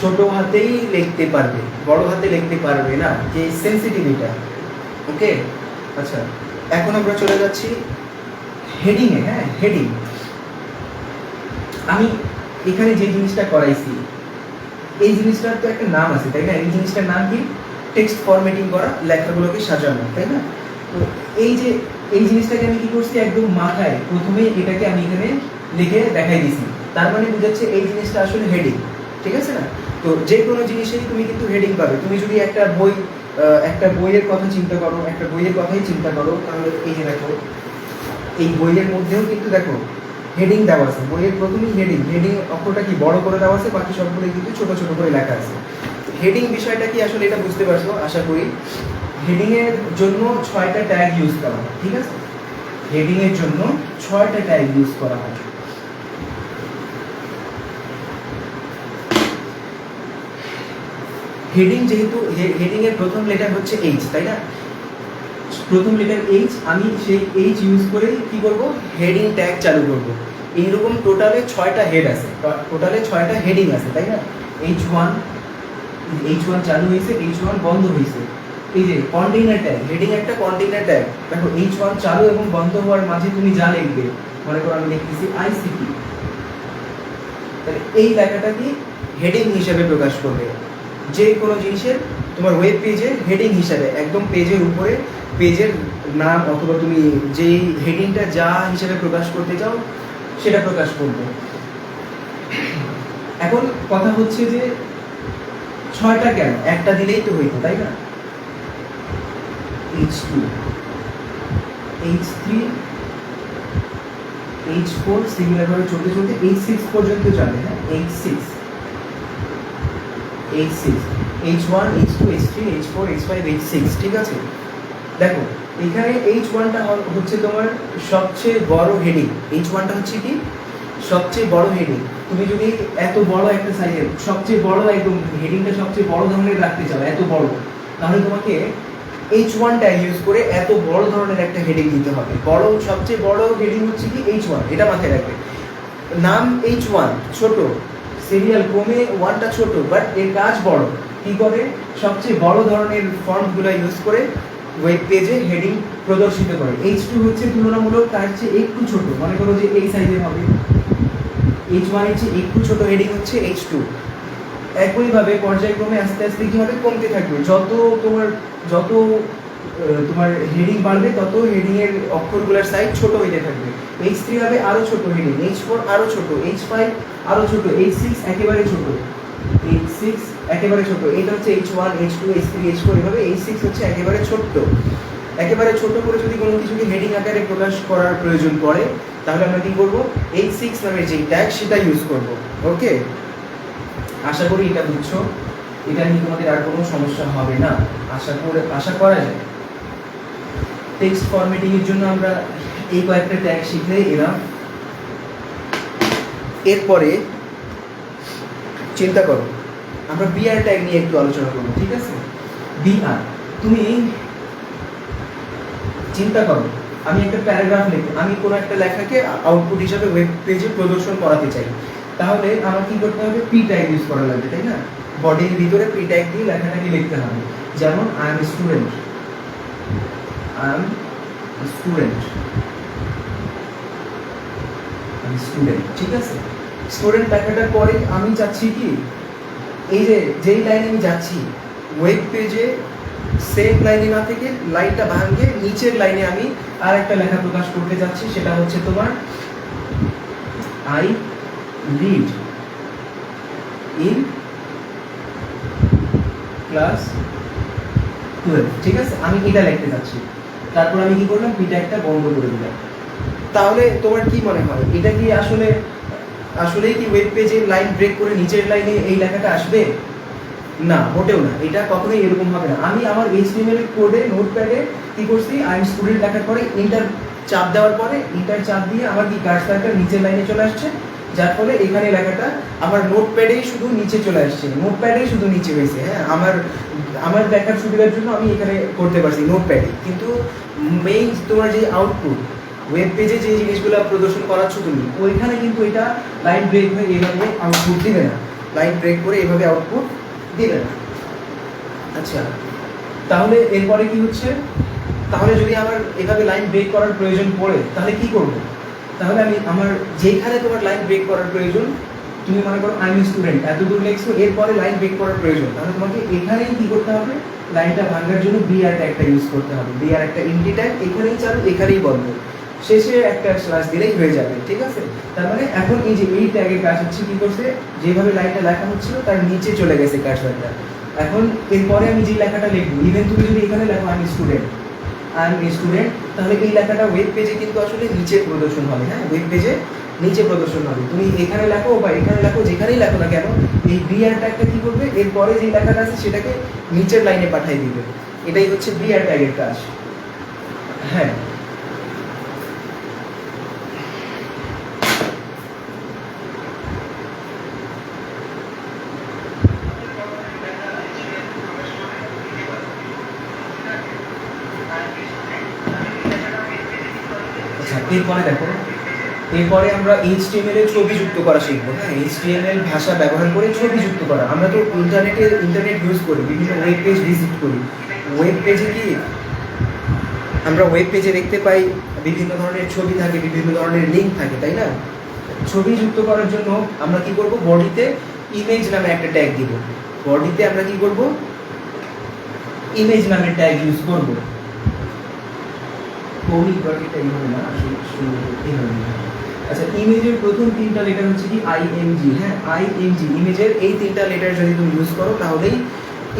ছোট হাতেই লিখতে পারবে, বড় হাতে লিখতে পারবে না, যে সেনসিটিভিটা। ওকে, আচ্ছা এখন আমরা চলে যাচ্ছি হেডিংয়ে। হ্যাঁ, হেডিং আমি এখানে যে জিনিসটা করাইছি, এই জিনিসটার তো একটা নাম আছে, তাই না? এই জিনিসটার নাম কি? টেক্সট ফরম্যাটিং করা, লেখাগুলোকে সাজানো, তাই না? তো এই যে এই জিনিসটাকে আমি কি করছি, একদম মাথায় প্রথমেই এটাকে আমি এখানে লিখে দেখাই দিছি, তার মানে বুঝাচ্ছে এই জিনিসটা আসলে হেডিং, ঠিক আছে না? তো যে কোনো জিনিসেই তুমি কিন্তু হেডিং পাবে। তুমি যদি একটা বইয়ের কথা চিন্তা করো, একটা বইয়ের কথাই চিন্তা করো, তাহলে এই যে দেখো, এই বইয়ের মধ্যেও কিন্তু দেখো হেডিং দেওয়া আছে। বইয়ের প্রথমেই হেডিং অক্ষরটা কি বড় করে দেওয়া আছে, বাকি সবগুলো কিন্তু ছোট ছোট করে লেখা আছে। হেডিং বিষয়টা কি আসলে এটা বুঝতে পারছো আশা করি। হেডিং এর জন্য 6টা ট্যাগ ইউজ করা হয়, ঠিক আছে? হেডিং এর জন্য 6টা ট্যাগ ইউজ করা হয়। হেডিং, যেহেতু হেডিং এর প্রথম লেটার হচ্ছে এইচ, তাই না? প্রথম লেটার এইচ, আমি সেই এইচ ইউজ করে কি করব, হেডিং ট্যাগ চালু করব। এইরকম টোটালে 6টা হেড আছে, টোটালে 6টা হেডিং আছে, তাই না? H1 চালু হয়েছে, H1 বন্ধ হয়েছে। এই যে কন্টেইনার ট্যাগ, হেডিং একটা কন্টেইনার ট্যাগ। দেখো H1 চালু এবং বন্ধ হওয়ার মাঝে তুমি যা লিখবে, মনে করো আমি লিখতেছি আইসিটি, তাহলে এই লেখাটা কি হেডিং হিসেবে প্রকাশ করবে। যে কোনো জিনিসের তোমার ওয়েব পেজে হেডিং হিসাবে, একদম পেজের উপরে পেজের নাম অথবা তুমি যেই হেডিংটা যা হিসেবে প্রকাশ করতে চাও সেটা প্রকাশ করবে। এখন কথা হচ্ছে যে 6টা কেন, একটা দিলেই তো হইতো, তাই না? H2, H3, H4 সিমিলার ভাবে চলতে চলতে H6 পর্যন্ত যাবে। হ্যাঁ, H6, H1, H2, H3, H4, H5, H6, ঠিক আছে? দেখো এখানে H1টা হচ্ছে তোমার সবচেয়ে বড় হেডিং। H1টা হচ্ছে কি সবচেয়ে বড় হেডিং। তুমি যদি এত বড় একটা সাইজের সবচেয়ে বড় একদম হেডিংটা সবচেয়ে বড় ধরনের রাখতে চাও, এত বড়, তাহলে তোমাকে H1 ট্যাগ ইউজ করে এত বড় ধরনের একটা হেডিং দিতে হবে। সবচেয়ে বড় হেডিং হচ্ছে কি H1, এটা মাথায় রাখবে। নাম H1 ছোট, সিরিয়াল ক্রমে 1টা ছোট, বাট এর কাজ বড়। কি করে? সবচেয়ে বড় ধরনের ফন্টগুলো ইউজ করে ওয়েব পেজে হেডিং প্রদর্শিত করে। H2 হচ্ছে তুলনামূলক তার চেয়ে একটু ছোট, মনে করো যে এই সাইজের হবে। H1 এর চেয়ে একটু ছোট হেডিং হচ্ছে H2। একইভাবে পর্যায়ক্রমে আস্তে আস্তে কি হবে, কমতে থাকবে। যত তোমার হেডিং বাড়বে, তত হেডিং এর অক্ষরগুলোর সাইজ ছোট হইতে থাকবে। H3 হবে আরো ছোট হেডিং, H4 আরো ছোট, H5 আরো ছোট, H6 একেবারে ছোট, H6 একেবারে ছোট। এটা হচ্ছে H1, H2, H3, H4, এভাবে H6 হচ্ছে একেবারে ছোট। একেবারে ছোট করে যদি কোনো কিছুকে হেডিং আকারে প্রকাশ করার প্রয়োজন পড়ে, তাহলে আমরা কি করব, H6 নামের যে ট্যাগ সেটা ইউজ করব। ওকে, আশা করি এটা বুঝছো। এটা নিয়ে তোমাদের আর কোনো সমস্যা হবে না, আশা করা যায়। টেক্সট ফরম্যাটিং এর জন্য আমরা এই কয়েকটা ট্যাগ শিখলে এরা। এরপরে চিন্তা করো, আমরা বিআর ট্যাগ নিয়ে একটু আলোচনা করবো, ঠিক আছে? বিআর, তুমি চিন্তা করো, আমি একটা প্যারাগ্রাফ লিখি, আমি কোনো একটা লেখাকে আউটপুট হিসাবে ওয়েব পেজে প্রদর্শন করাতে চাই, তাহলে আমার কি করতে হবে? পি ট্যাগ ইউজ করা লাগবে, তাই না? বডির ভিতরে পি ট্যাগ দিয়ে লেখাটাকে লিখতে হবে। যেমন I am student, I am student, student, ঠিক আছে? স্টুডেন্ট লেখাটার পরে আমি চাচ্ছি কি, এই যে যেই লাইনে আমি যাচ্ছি ওয়েব পেজে সেম লাইনে না থেকে লাইনটা ভাঙে নিচের লাইনে আমি আর একটা লেখা প্রকাশ করতে যাচ্ছি, সেটা হচ্ছে তোমার আই রিড ইন ক্লাস 12, ঠিক আছে? আমি এটা লিখতে যাচ্ছি, তারপর আমি কি করলাম? পিটা একটা বন্ধ করে দিলাম। তাহলে তোমার কি মনে হয়, এটা কি আসলেই কি ওয়েব পেজে লাইন ব্রেক করে নিচের লাইনে এই লেখাটা আসবে? না, মোটেও না, এটা কখনোই এরকম হবে না। আমি আমার এইচটিএমএল কোডে নোটপ্যাডে কি করছি, আই এম স্টুডেন্ট লেখার পরে ইন্টার চাপ দেওয়ার পরে ইন্টার চাপ দিয়ে আমার কি কার্সরটা নিচের লাইনে চলে আসছে, যার ফলে এখানে লেখাটা আমার নোটপ্যাডেই শুধু নিচে চলে আসছে, নোটপ্যাডেই শুধু নিচে হয়েছে। হ্যাঁ, আমার দেখার সুবিধার জন্য আমি এখানে করতে পারছি নোটপ্যাডে, কিন্তু মেইন তোমার যে আউটপুট ওয়েব পেজে যে জিনিসগুলো প্রদর্শন করাচ্ছ তুমি, ওইখানে কিন্তু এটা লাইন ব্রেক হয়ে এভাবে আউটপুট দিবে না, লাইন ব্রেক করে এভাবে আউটপুট দিবে না। আচ্ছা, তাহলে এরপরে কি হচ্ছে? তাহলে যদি আমার এভাবে লাইন ব্রেক করার প্রয়োজন পড়ে তাহলে কি করব? তাহলে আমি আমার যেখানে তোমার লাইন ব্রেক করার প্রয়োজন, তুমি মনে করো আই এম স্টুডেন্ট এত দূর লিখছো, এরপরে লাইন ব্রেক করার প্রয়োজন, তাহলে তোমাকে এখানেই কি করতে হবে? লাইনটা ভাঙার জন্য বিআর ট্যাগটা ইউজ করতে হবে। বিআর একটা এমটি ট্যাগ, এখানেই চালু এখানেই বন্ধ, শেষে একটা স্ল্যাশ দিলেই হয়ে যাবে, ঠিক আছে? তার মানে এখন এই যে এই ট্যাগের কাজ হচ্ছে কি করছে, যেভাবে লাইনটা লেখা হচ্ছিল তার নিচে চলে গেছে কার্সরটা। এখন এরপরে আমি যে লেখাটা লিখবো, ইভেন তুমি যদি এখানে লেখো I am student, I am student, তাহলে এই লেখাটা ওয়েব পেজে কিন্তু আসলে নিচে প্রদর্শন হবে। হ্যাঁ, ওয়েব পেজে নিচে প্রদর্শন হবে। তুমি এখানে লেখো বা এখানে লেখো, যেখানেই লেখো না কেন, এই বিআর ট্যাগটা কি করবে? এরপরে যে লেখাটা আছে সেটাকে নিচের লাইনে পাঠিয়ে দিবে। এটাই হচ্ছে বিআর ট্যাগের কাজ। হ্যাঁ, এরপরে দেখো, এরপরে আমরা এইচটিএমএল এর ছবি যুক্ত করা শিখবো। হ্যাঁ, এইচটিএমএল ভাষা ব্যবহার করে ছবি যুক্ত করা। আমরা তো ইন্টারনেট ইউজ করি, বিভিন্ন ওয়েব পেজ ভিজিট করি। ওয়েব পেজে কি আমরা ওয়েব পেজে দেখতে পাই বিভিন্ন ধরনের ছবি থাকে, বিভিন্ন ধরনের লিঙ্ক থাকে, তাই না? ছবি যুক্ত করার জন্য আমরা কি করব? বডিতে ইমেজ নামে একটা ট্যাগ দিব। বডিতে আমরা কি করব? ইমেজ নামে ট্যাগ ইউজ করব। আচ্ছা, ইমেজের প্রথম তিনটা লেটার হচ্ছে কি আইএমজি। হ্যাঁ, আইএমজি, ইমেজের এই তিনটা লেটার যদি তুমি ইউজ করো তাহলেই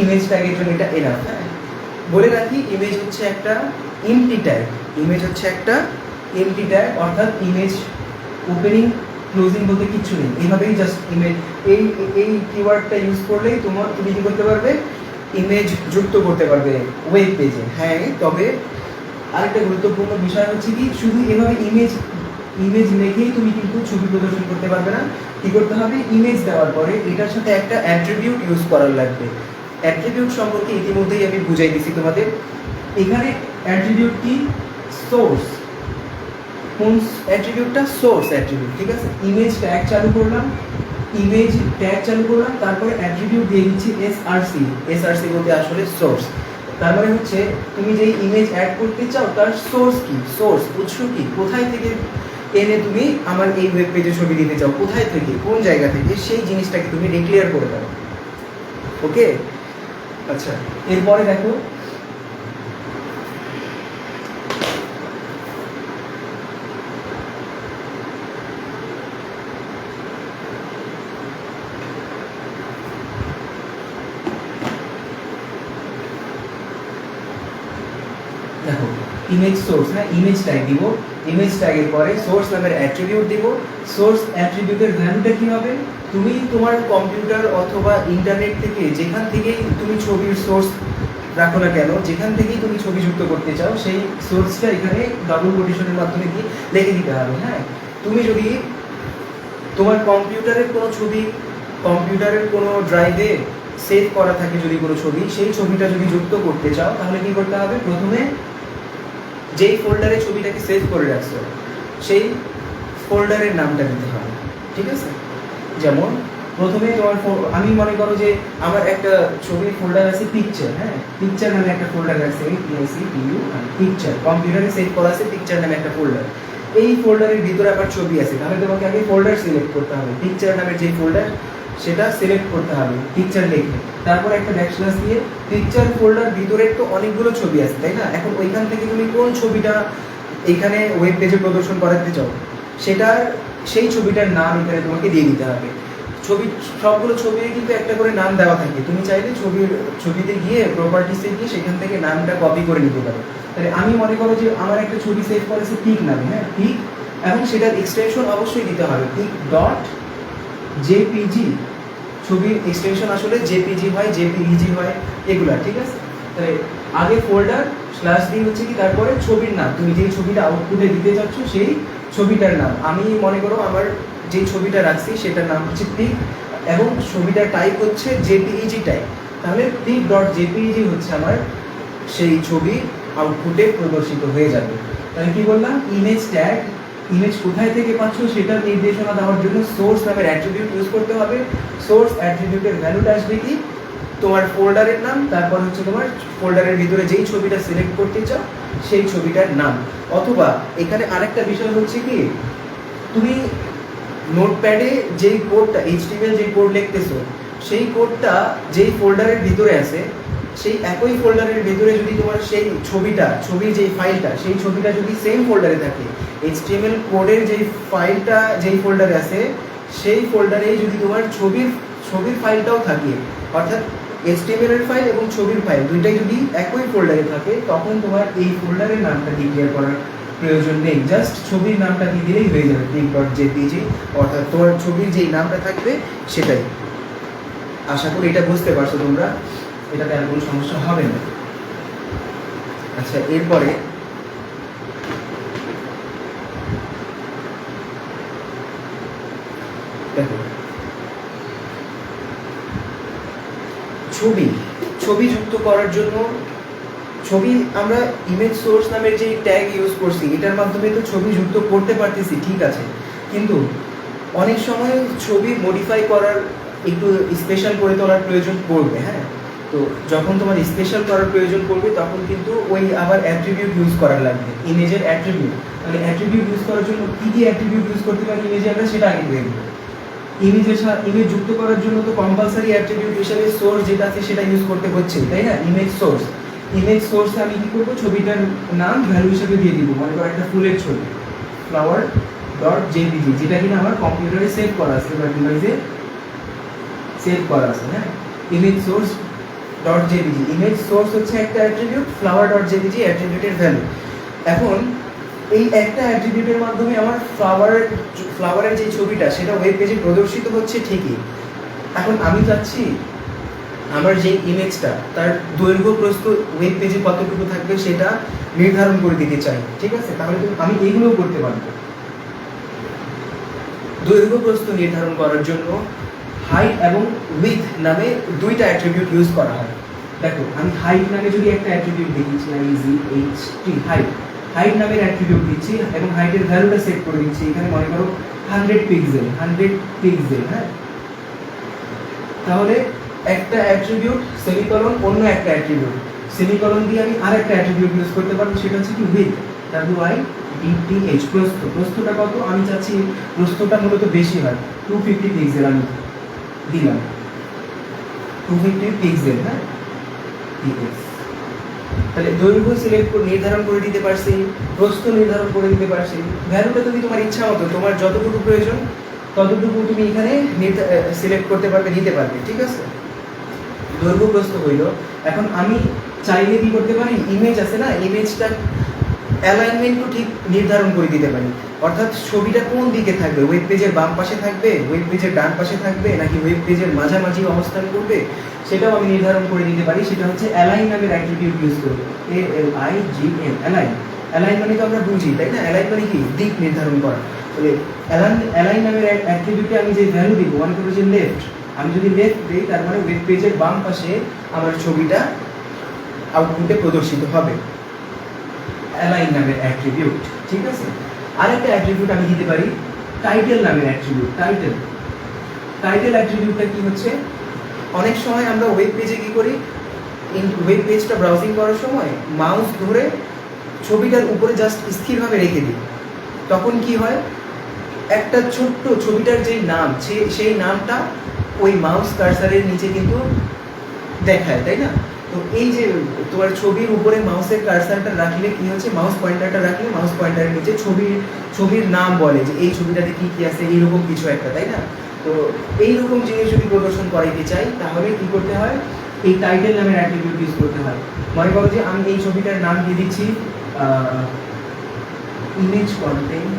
ইমেজ ট্যাগের জন্য এটা এনাফ। হ্যাঁ, বলে রাখি, ইমেজ হচ্ছে একটা এমটি ট্যাগ। ইমেজ হচ্ছে একটা এমটি ট্যাগ, অর্থাৎ ইমেজ ওপেনিং ক্লোজিং বলতে কিচ্ছু নেই। এইভাবেই জাস্ট ইমেজ, এই কিওয়ার্ডটা ইউজ করলেই তুমি কি করতে পারবে? ইমেজ যুক্ত করতে পারবে ওয়েব পেজে। হ্যাঁ, তবে আরেকটা গুরুত্বপূর্ণ বিষয় হচ্ছে কি, শুধু এভাবে ইমেজ লিখেই তুমি কিন্তু ছবি প্রদর্শন করতে পারবে না। কি করতে হবে? ইমেজ দেওয়ার পরে এটার সাথে একটা অ্যাট্রিবিউট ইউজ করার লাগবে। অ্যাট্রিবিউট সম্পর্কে ইতিমধ্যেই আমি বুঝাই দিছি তোমাদের। এখানে অ্যাট্রিবিউট কি? সোর্স। কোন অ্যাট্রিবিউটটা? সোর্স অ্যাট্রিবিউট, ঠিক আছে? ইমেজ ট্যাগ চালু করলাম, তারপরে অ্যাট্রিবিউট দিয়ে দিচ্ছি এসআরসি। এসআরসি বলতে আসলে সোর্স। তার মানে হচ্ছে তুমি যেই ইমেজ অ্যাড করতে চাও তার সোর্স কি, সোর্স উৎস কি, কোথায় থেকে এনে তুমি আমার এই ওয়েব পেজে ছবি দিতে চাও, কোথায় থেকে, কোন জায়গা থেকে, সেই জিনিসটাকে তুমি ডিক্লেয়ার করে দাও। ওকে, আচ্ছা, এরপরে দেখো ইমেজ সোর্স। হ্যাঁ, ইমেজ ট্যাগ দিব, ইমেজ ট্যাগের পরে সোর্স নামের অ্যাট্রিবিউট দিব। সোর্স অ্যাট্রিবিউটের ভ্যালুটা কি হবে? তুমি তোমার কম্পিউটার অথবা ইন্টারনেট থেকে যেখান থেকেই তুমি ছবির সোর্স রাখো না কেন, যেখান থেকেই তুমি ছবি যুক্ত করতে চাও সেই সোর্সটা এখানে ডাবল কোটেশনের মাধ্যমে দিয়ে লিখে দিতে হবে। হ্যাঁ, তুমি যদি তোমার কম্পিউটারের কোনো ছবি কম্পিউটারের কোনো ড্রাইভে সেভ করা থাকে যদি কোনো ছবি, সেই ছবিটা যদি যুক্ত করতে চাও তাহলে কি করতে হবে, প্রথমে যেই ফোল্ডারে ছবিটাকে সেভ করে রাখছো সেই ফোল্ডারের নামটা দিতে হবে, ঠিক আছে? যেমন প্রথমে তোমার আমি মনে করো যে আমার একটা ছবির ফোল্ডার আছে পিকচার, হ্যাঁ, পিকচার নামে একটা ফোল্ডার আছে, পিকচার, কম্পিউটারে সেভ করা আছে পিকচার নামে একটা ফোল্ডার। এই ফোল্ডারের ভিতরে আবার ছবি আছে, তাহলে তোমাকে আগে ফোল্ডার সিলেক্ট করতে হবে, পিকচার নামের যে ফোল্ডার সেটা সিলেক্ট করতে হবে, পিকচার লিখে, তারপর একটা ব্যাকস্ল্যাশ দিয়ে পিকচার ফোল্ডার ভিতরে তো অনেকগুলো ছবি আছে তাই না? এখন ওইখান থেকে তুমি কোন ছবিটা এখানে ওয়েব পেজে প্রদর্শন করাতে চাও সেটার সেই ছবিটার নাম এখানে তোমাকে দিয়ে দিতে হবে। সবগুলো ছবির কিন্তু একটা করে নাম দেওয়া থাকে, তুমি চাইলে ছবিতে গিয়ে প্রপার্টিসে গিয়ে সেখান থেকে নামটা কপি করে নিতে পারো। তাহলে আমি মনে করো যে আমার একটা ছবি সেভ করেছে পিক নামে, হ্যাঁ, পিক, এবং সেটার এক্সটেনশন অবশ্যই দিতে হবে পিক ডট জেপিজি, ছবির এক্সটেনশন আসলে জেপিজি হয়, জেপিইজি হয়, এগুলা, ঠিক আছে? তাহলে আগে ফোল্ডার স্ল্যাশ দিয়ে হচ্ছে কি, তারপরে ছবির নাম, তুমি যেই ছবিটা আউটপুটে দিতে চাচ্ছ সেই ছবিটার নাম। আমি মনে করো আমার যে ছবিটা রাখছি সেটার নাম হচ্ছে পিক, এবং ছবিটার টাইপ হচ্ছে জেপিইজি টাইপ, তাহলে পিক ডট জেপিইজি হচ্ছে আমার সেই ছবি আউটপুটে প্রদর্শিত হয়ে যাবে। তাহলে কি বললাম, ইমেজ ট্যাগ, ইমেজ কোথায় থেকে পাচ্ছ সেটার নির্দেশনা দেওয়ার জন্য সোর্স নামের অ্যাট্রিবিউট ইউজ করতে হবে। সোর্স অ্যাট্রিবিউটের ভ্যালুটা আসবে কি, তোমার ফোল্ডারের নাম, তারপর হচ্ছে তোমার ফোল্ডারের ভিতরে যেই ছবিটা সিলেক্ট করতে চাও সেই ছবিটার নাম। অথবা এখানে আরেকটা বিষয় হচ্ছে কি, তুমি নোটপ্যাডে যেই কোডটা HTML যে কোড লিখতেছো সেই কোডটা যেই ফোল্ডারের ভিতরে আছে সেই একই ফোল্ডারের ভিতরে যদি তোমার সেই ছবির যেই ফাইলটা, সেই ছবিটা যদি সেম ফোল্ডারে থাকে, HTML কোডের যেই ফাইলটা যেই ফোল্ডারে আছে সেই ফোল্ডারেই যদি তোমার ছবির ফাইলটাও থাকে, অর্থাৎ HTML এর ফাইল এবং ছবির ফাইল দুইটাই যদি একই ফোল্ডারে থাকে, তখন তোমার এই ফোল্ডারের নামটা ডিক্লেয়ার করার প্রয়োজন নেই, জাস্ট ছবির নামটা দিয়ে দিলেই হয়ে যাবে, pic.jpg, অর্থাৎ তোমার ছবির যেই নামটা থাকবে সেটাই। আশা করি এটা বুঝতে পারছো তোমরা, এটাতে আর কোনো সমস্যা হবে না। আচ্ছা, এরপরে দেখো ছবি যুক্ত করার জন্য আমরা ইমেজ সোর্স নামের যে ট্যাগ ইউজ করছি এটার মাধ্যমে তো ছবি যুক্ত করতে পারতেছি, ঠিক আছে, কিন্তু অনেক সময় ছবি মডিফাই করার একটু স্পেশাল করে তোলার প্রয়োজন পড়বে, হ্যাঁ, তো যখন তোমার স্পেশাল করার প্রয়োজন পড়বে তখন কিন্তু ওই আবার অ্যাট্রিবিউট ইউজ করার লাগবে, ইমেজের অ্যাট্রিবিউট। তাহলে অ্যাট্রিবিউট ইউজ করার জন্য কী কী অ্যাট্রিবিউট ইউজ করতে পারি ইমেজে আমরা সেটা আগে দেখব। ইমেজ যুক্ত করার জন্য তো কম্পালসারি অ্যাট্রিবিউট হিসেবে সোর্স যেটা আছে সেটা ইউজ করতে হচ্ছে, তাই না? ইমেজ সোর্সে আমি কি করবো, ছবিটার নাম ভ্যালু হিসেবে দিয়ে দিব, মনে করো একটা ফুলের ছবি, flower.jpg, যেটা কিনা আমার কম্পিউটারে সেভ করা আছে বা ডিভাইসে সেভ করা আছে, হ্যাঁ, image source .jpg, image source হচ্ছে একটা অ্যাট্রিবিউট, flower.jpg অ্যাট্রিবিউটের ভ্যালু। এখন এই একটা অ্যাট্রিবিউটের মাধ্যমে আমার ফ্লাওয়ারের যে ছবিটা সেটা ওয়েব পেজে প্রদর্শিত হচ্ছে ঠিকই। এখন আমি চাচ্ছি আমার যে ইমেজটা তার দৈর্ঘ্য প্রস্থ ওয়েব পেজে কতটুকু থাকবে সেটা নির্ধারণ করে দিতে চাই, ঠিক আছে? তাহলে আমি এইগুলোও করতে পারবো। দৈর্ঘ্য প্রস্থ নির্ধারণ করার জন্য হাইট এবং উইথ নামে দুইটা অ্যাট্রিবিউট ইউজ করা হয়। দেখো, আমি হাইট নামে যদি একটা অ্যাট্রিবিউট দিচ্ছি, হাইট নামের অ্যাট্রিবিউট দিচ্ছি এবং হাইটের ভ্যালুটা সেট করে দিচ্ছি, এখানে মনে করো 100 পিক্সেল, হ্যাঁ, তাহলে একটা অ্যাট্রিবিউট সেমিকলন অন্য একটা অ্যাট্রিবিউট সেমিকলন দিয়ে আমি আরেকটা অ্যাট্রিবিউট ইউজ করতে পারবো, সেটা হচ্ছে কি উইথ, WIDTH, প্রস্থটা কত, আমি চাচ্ছি প্রস্থটা মূলত বেশি হয়, 250 পিক্সেল আমি দিলাম, 250 পিক্সেল, হ্যাঁ, ঠিক আছে। তাহলে দৈর্ঘ্য নির্ধারণ করে দিতে পারছি, প্রস্থ নির্ধারণ করে দিতে পারছি, ভ্যালুটা যদি তোমার ইচ্ছা মতো তোমার যতটুকু প্রয়োজন ততটুকু তুমি এখানে সিলেক্ট করতে পারবে, নিতে পারবে, ঠিক আছে? দৈর্ঘ্য প্রস্থ হইল। এখন আমি চাইলে কি করতে পারি, ইমেজ আছে না, ইমেজটা অ্যালাইনমেন্টও ঠিক নির্ধারণ করে দিতে পারি, অর্থাৎ ছবিটা কোন দিকে থাকবে, ওয়েব পেজের বাম পাশে থাকবে, ওয়েব পেজের ডান পাশে থাকবে, নাকি ওয়েব পেজের মাঝামাঝি অবস্থান করবে, সেটাও আমি নির্ধারণ করে দিতে পারি। সেটা হচ্ছে অ্যালাইন নামের অ্যাট্রিবিউট ইউজ করবো, ALIGN, অ্যালাইন মানে তো আমরা বুঝি, তাই না? অ্যালাইন মানে কি, দিক নির্ধারণ করা। তাহলে অ্যালাইন নামের অ্যাট্রিবিউটে আমি যে ভ্যালু দিব, মনে করো যে লেফট, আমি যদি লেফট দিই তার মানে ওয়েব পেজের বাম পাশে আমার ছবিটা আউটপুটে প্রদর্শিত হবে। অ্যালাইন নামের অ্যাট্রিবিউট, ঠিক আছে। আরেকটা অ্যাট্রিবিউট আমি দিতে পারি টাইটেল নামের অ্যাট্রিবিউট। টাইটেল অ্যাট্রিবিউটটা কি হচ্ছে, অনেক সময় আমরা ওয়েব পেজে কি করি, ওয়েব পেজটা ব্রাউজিং করার সময় মাউস ধরে ছবিটার উপরে জাস্ট স্থিরভাবে রেখে দিই, তখন কি হয়, একটা ছোট্ট ছবিটার যে নাম সেই নামটা ওই মাউস কার্সারের নিচে কিন্তু দেখায়, তাই না? তো এই যে তোমার ছবির উপরে মাউসের কার্সারটা রাখলে কি হচ্ছে, মাউস পয়েন্টারটা রাখলে মাউস পয়েন্টারের নিচে ছবির নাম বলে যে এই ছবিটাতে কি কি আছে, এইরকম কিছু একটা, তাই না? তো এইরকম জিনিস যদি প্রদর্শন করাইতে চাই তাহলে কি করতে হয়, এই টাইটেল নামের অ্যাট্রিবিউট ইউজ করতে হয়। মনে করো যে আমি এই ছবিটার নাম দিয়ে দিচ্ছি ইমেজ কন্টেন্ট,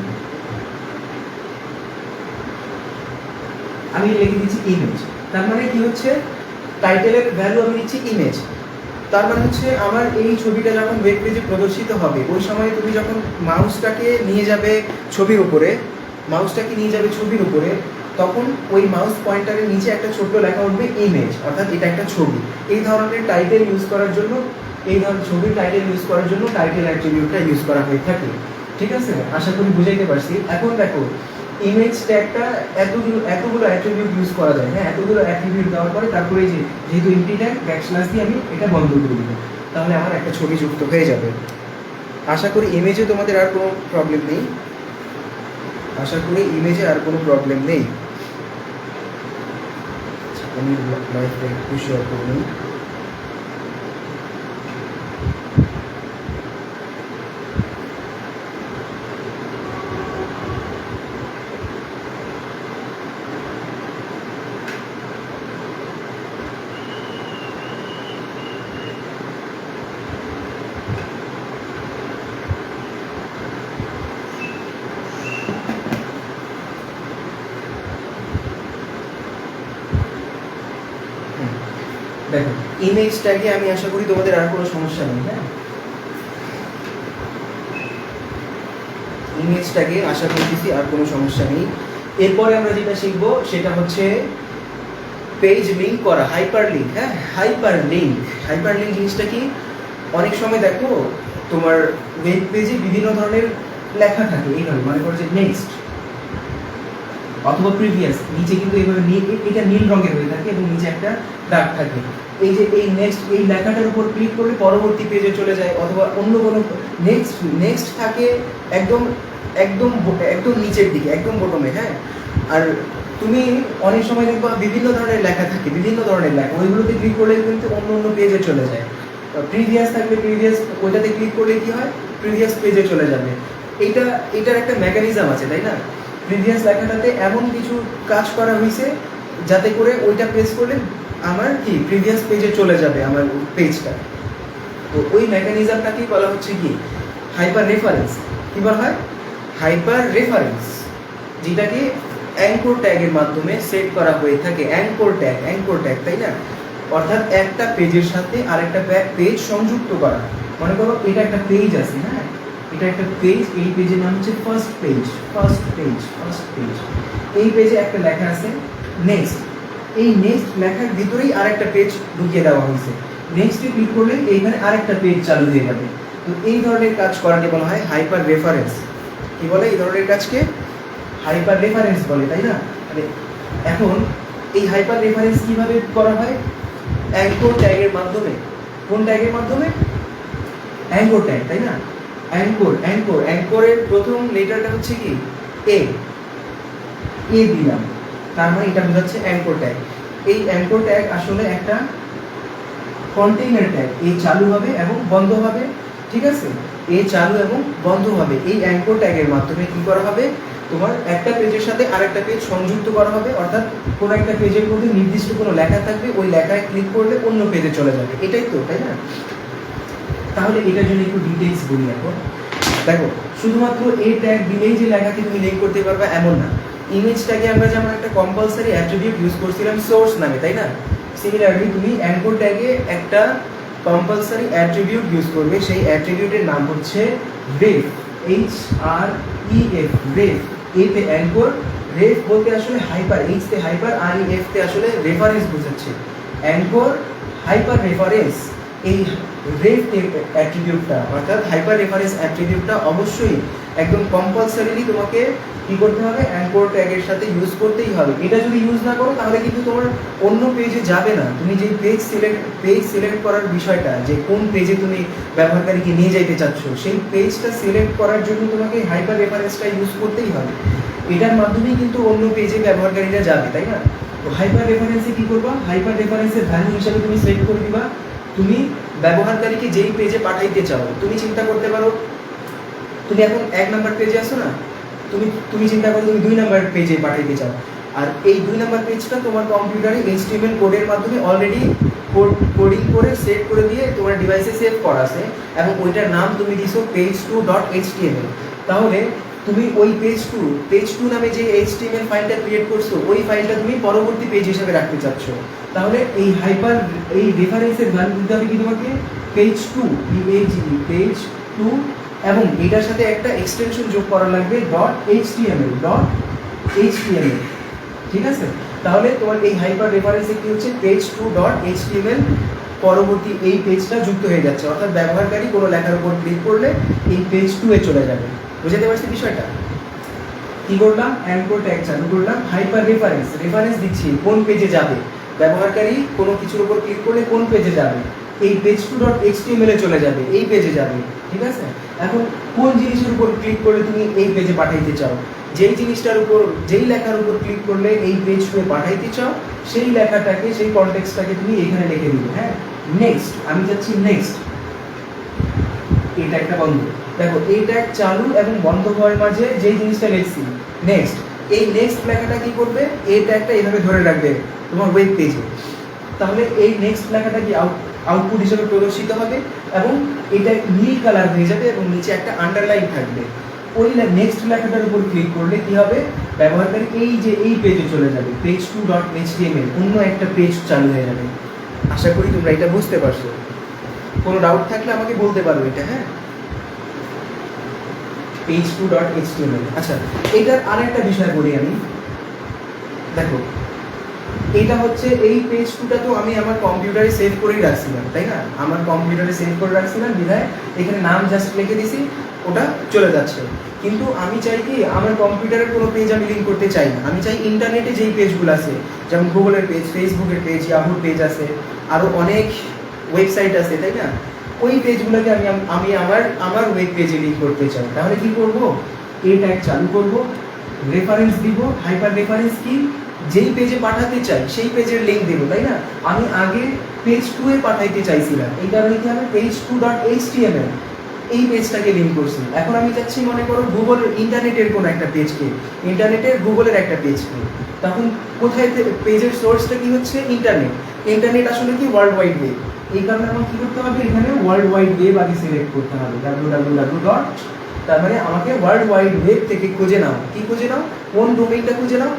আমি লিখে দিচ্ছি ইমেজ। তার মানে কি হচ্ছে, টাইটেলের ভ্যালু আমি দিচ্ছি ইমেজ। তার মানে হচ্ছে আমার এই ছবিটা যখন ওয়েব পেজে প্রদর্শিত হবে ওই সময় তুমি যখন মাউসটাকে নিয়ে যাবে ছবির উপরে, তখন ওই মাউস পয়েন্টারের নিচে একটা ছোট্ট লেখা উঠবে ইমেজ, অর্থাৎ এটা একটা ছবি। এই ধরনের টাইটেল ইউজ করার জন্য, এই ধরনের ছবির টাইটেল ইউজ করার জন্য টাইটেল অ্যাট্রিবিউটটা ইউজ করা হয়ে থাকে, ঠিক আছে? আশা করি বুঝাইতে পারছি। এখন দেখো ইমেজ ট্যাগটা এতগুলো অ্যাট্রিবিউট ইউজ করা যায়, হ্যাঁ, এতগুলো অ্যাট্রিবিউট দেওয়ার পরে তারপরে যেহেতু এমটি ট্যাগ ব্যাকস্ল্যাশ দিয়ে আমি এটা বন্ধ করে দিব, তাহলে আমার একটা ছবি যুক্ত হয়ে যাবে। আশা করি ইমেজে তোমাদের আর কোনো প্রবলেম নেই, আমি লাইভটা একটু শেয়ার করে নিই। দেখো ইমেজ ট্যাগে আমি আশা করি তোমাদের আর কোনো সমস্যা নেই, হ্যাঁ, ইমেজ ট্যাগে আশা করতেছি আর কোনো সমস্যা নেই। এরপরে আমরা যেটা শিখবো সেটা হচ্ছে পেজ লিঙ্ক করা, হাইপার লিঙ্ক। হ্যাঁ, হাইপার লিঙ্ক জিনিসটা কি, অনেক সময় দেখো তোমার ওয়েব পেজে বিভিন্ন ধরনের লেখা থাকে, এইভাবে মনে করো যে নেক্সট অথবা প্রিভিয়াস, নিচে কিন্তু এইভাবে এটা নীল রঙের হয়ে থাকে এবং নিচে একটা দাগ থাকে। এই যে এই নেক্সট, এই লেখাটার উপর ক্লিক করলে পরবর্তী পেজে চলে যায়, অথবা অন্য কোনো নেক্সট থাকে একদম একদম একদম নিচের দিকে, একদম বটমে, হ্যাঁ। আর তুমি অনেক সময় দেখবা বিভিন্ন ধরনের লেখা থাকে, ওইগুলোতে ক্লিক করলে কিন্তু অন্য পেজে চলে যায়। প্রিভিয়াস থাকলে প্রিভিয়াস, ওইটাতে ক্লিক করলে কি হয়, প্রিভিয়াস পেজে চলে যাবে। এটার একটা মেকানিজম আছে, তাই না? প্রিভিয়াস লেখাটাতে এমন কিছু কাজ করা হয়েছে যাতে করে ওইটা প্রেস করলে আমার কি প্রিভিয়াস পেজে চলে যাবে আমার পেজটা। তো ওই মেকানিজমটাকেই বলা হচ্ছে কি হাইপার রেফারেন্স। কি বলা হয়? হাইপার রেফারেন্স, যেটাকে অ্যাঙ্কর ট্যাগের মাধ্যমে সেট করা হয়ে থাকে। অ্যাঙ্কর ট্যাগ, তাই না? অর্থাৎ একটা পেজের সাথে আরেকটা পেজ সংযুক্ত করা। মনে করো এটা একটা পেজ আছে, হ্যাঁ, এটা একটা পেজ, এই পেজের নাম হচ্ছে ফার্স্ট পেজ। এই পেজে একটা লেখা আছে নেক্সট, এই নেক্সট লেখার ভিতরেই আরেকটা পেজ ঢুকিয়ে দেওয়া হয়েছে। নেক্সটে ক্লিক করলে এইখানে আরেকটা পেজ চালু হয়ে যাবে। তো এই ধরনের কাজ করাকে বলা হয় হাইপার রেফারেন্স। কি বলে? এই ধরনের কাজকে হাইপার রেফারেন্স বলে, তাই না? এখন এই হাইপার রেফারেন্স কিভাবে করা হয়? অ্যাঙ্কর ট্যাগের মাধ্যমে। কোন ট্যাগের মাধ্যমে? অ্যাঙ্কর ট্যাগ, তাই না? অ্যাঙ্করের প্রথম লেটারটা হচ্ছে কি এ দিলাম, তার মানে এটা বোঝাচ্ছে অ্যাঙ্কর ট্যাগ। এই অ্যাঙ্কর ট্যাগ আসলে একটা কন্টেইনার ট্যাগ। এই চালু হবে এবং বন্ধ হবে, ঠিক আছে? এই চালু এবং বন্ধ হবে। এই অ্যাঙ্কর ট্যাগের মাধ্যমে কি করা হবে? তোমার একটা পেজের সাথে আরেকটা পেজ সংযুক্ত করা হবে। অর্থাৎ কোনো একটা পেজের মধ্যে নির্দিষ্ট কোনো লেখা থাকবে, ওই লেখায় ক্লিক করলে অন্য পেজে চলে যাবে। এটাই তো, তাই না? তাহলে এটার জন্য একটু ডিটেইলস বলি। এখন দেখো, শুধুমাত্র এই ট্যাগ দিলেই যে লেখাকে তুমি লিঙ্ক করতে পারবে এমন না। ইমেজ ট্যাগে আমরা যেমন একটা কম্পালসারি অ্যাট্রিবিউট ইউজ করছিলাম সোর্স নামে, তাই না? সিমিলারলি তুমি অ্যাঙ্কর ট্যাগে একটা কম্পালসারি অ্যাট্রিবিউট ইউজ করবে। সেই অ্যাট্রিবিউটের নাম হচ্ছে রেফ, HREF, রেফ। এতে অ্যাঙ্কর, রেফ বলতে আসলে হাইপার, এইচ তে হাইপার আর এফ তে আসলে রেফারেন্স বোঝাচ্ছে। অ্যাঙ্কর হাইপার রেফারেন্স, এই রেফ অ্যাট্রিবিউটটা অর্থাৎ হাইপার রেফারেন্স অ্যাট্রিবিউটটা অবশ্যই একদম কম্পালসারিলি তোমাকে কি করতে হবে, অ্যাঙ্কর ট্যাগের সাথে ইউজ করতেই হবে। এটা যদি ইউজ না করো তাহলে কিন্তু তোমার অন্য পেজে যাবে না। তুমি যে পেজ সিলেক্ট করার বিষয়টা, যে কোন পেজে তুমি ব্যবহারকারীকে নিয়ে যাইতে চাচ্ছ, সেই পেজটা সিলেক্ট করার জন্য তোমাকে হাইপার রেফারেন্সটা ইউজ করতেই হবে। এটার মাধ্যমেই কিন্তু অন্য পেজে ব্যবহারকারীরা যাবে, তাই না? তো হাইপার রেফারেন্সে কি করবা, হাইপার রেফারেন্সের ভ্যালু হিসাবে তুমি সেট করে দিবা তুমি ব্যবহারকারীকে যেই পেজে পাঠাইতে চাও। তুমি চিন্তা করতে পারো তুমি এখন 1 নাম্বার পেজে আসো না, তুমি চিন্তা করো তুমি 2 নাম্বার পেজে পাঠাইতে চাও, আর এই 2 নাম্বার পেজটা তোমার কম্পিউটারে HTML কোডের মাধ্যমে অলরেডি কোডিং করে সেভ করে দিয়ে তোমার ডিভাইসে সেভ করা আছে, এবং ওইটার নাম তুমি দিছো page2.html। তাহলে তুমি ওই পেজ 2 নামে যে HTML ফাইলটা ক্রিয়েট করছো, ওই ফাইলটা তুমি পরবর্তী পেজ হিসেবে রাখতে চাচ্ছ। তাহলে এই রেফারেন্সের ভ্যালু দিতে হবে কি তোমাকে, page2 page2, এবং এটার সাথে একটা এক্সটেনশন যোগ করা লাগবে .html, ঠিক আছে? তাহলে তোমার এই হাইপার রেফারেন্সে কি হচ্ছে, page2.html পরবর্তী এই পেজটা যুক্ত হয়ে যাচ্ছে, অর্থাৎ ব্যবহারকারী কোনো লেখার উপর ক্লিক করলে এই page2 এ চলে যাবে। বুঝতে পারছি বিষয়টা? কি করলাম, অ্যাঙ্কর ট্যাগ চালু করলাম, হাইপার রেফারেন্স দিচ্ছি কোন পেজে যাবে, ব্যবহারকারী কোনো কিছুর উপর ক্লিক করলে কোন পেজে যাবে, এই page2.html এ চলে যাবে, এই পেজে যাবে, ঠিক আছে? এখন কোন জিনিসের উপর ক্লিক করলে তুমি এই পেজে পাঠাইতে চাও, যেই জিনিসটার উপর, যেই লেখার উপর ক্লিক করলে এই page2 এ পাঠাইতে চাও, সেই লেখাটাকে, সেই কনটেক্সটটাকে তুমি এখানে লিখে দিবে। হ্যাঁ, নেক্সট, আমি যাচ্ছি নেক্সট, এটা একটা বন্ধ। দেখো এই ট্যাগ চালু এবং বন্ধ হওয়ার মাঝে যেই জিনিসটা লিখছি নেক্সট, এই নেক্সট লেখাটা কি করবে, এই ট্যাগটা এইভাবে ধরে রাখবে তোমার ওয়েব পেজে। তাহলে এই নেক্সট লেখাটা কি আউটপুট হিসেবে প্রদর্শিত হবে, এবং এটা নীল কালার হয়ে যাবে এবং নিচে একটা আন্ডারলাইন থাকবে। ওই নেক্সট লেখাটার উপর ক্লিক করলে কি হবে, ব্যবহারকারী এই পেজে চলে যাবে, page2.html, অন্য একটা পেজ চালু হয়ে যাবে। আশা করি তোমরা এটা বুঝতে পারছো। কোনো ডাউট থাকলে আমাকে বলতে পারো এটা। হ্যাঁ, page2.html। আচ্ছা, এটার আরেকটা বিষয় বলি আমি। দেখো এটা হচ্ছে এই page2টা তো আমি আমার কম্পিউটারে সেভ করেই রাখছিলাম, তাই না? আমার কম্পিউটারে সেভ করে রাখছিলাম বিধায় এখানে নাম জাস্ট লিখে দিছি, ওটা চলে যাচ্ছে। কিন্তু আমি চাই কি, আমার কম্পিউটারের কোনো পেজ আমি লিঙ্ক করতে চাই না। আমি চাই ইন্টারনেটে যেই পেজগুলো আছে, যেমন গুগলের পেজ, ফেসবুকের পেজ, ইয়াহুর পেজ আছে, আরও অনেক ওয়েবসাইট আছে, তাই না? ওই পেজগুলোকে আমি আমার ওয়েব পেজে লিঙ্ক করতে চাই। তাহলে কি করব, এই ট্যাগ চালু করব, রেফারেন্স দিব, হাইপার রেফারেন্স কি, যেই পেজে পাঠাতে চাই সেই পেজের লিঙ্ক দেবো, তাই না? আমি আগে page2 এ পাঠাইতে চাইছিলাম, এই কারণে কি আমি page2.html এই পেজটাকে লিঙ্ক করছি। এখন আমি চাচ্ছি মনে করো গুগল ইন্টারনেটের কোনো একটা পেজকে, গুগলের একটা পেজকে। তখন কোথায় পেজের সোর্সটা কি হচ্ছে, ইন্টারনেট আসলে কি ওয়ার্ল্ড ওয়াইড ওয়েব। এই কারণে আমার কি করতে হবে, এখানে ওয়ার্ল্ড ওয়াইড ওয়েব আগে সিলেক্ট করতে হবে, www. তার মানে আমাকে ওয়ার্ল্ড ওয়াইড ওয়েব থেকে খুঁজে নাও, কি খুঁজে নাও, কোন ডোমেইনটা খুঁজে নাও,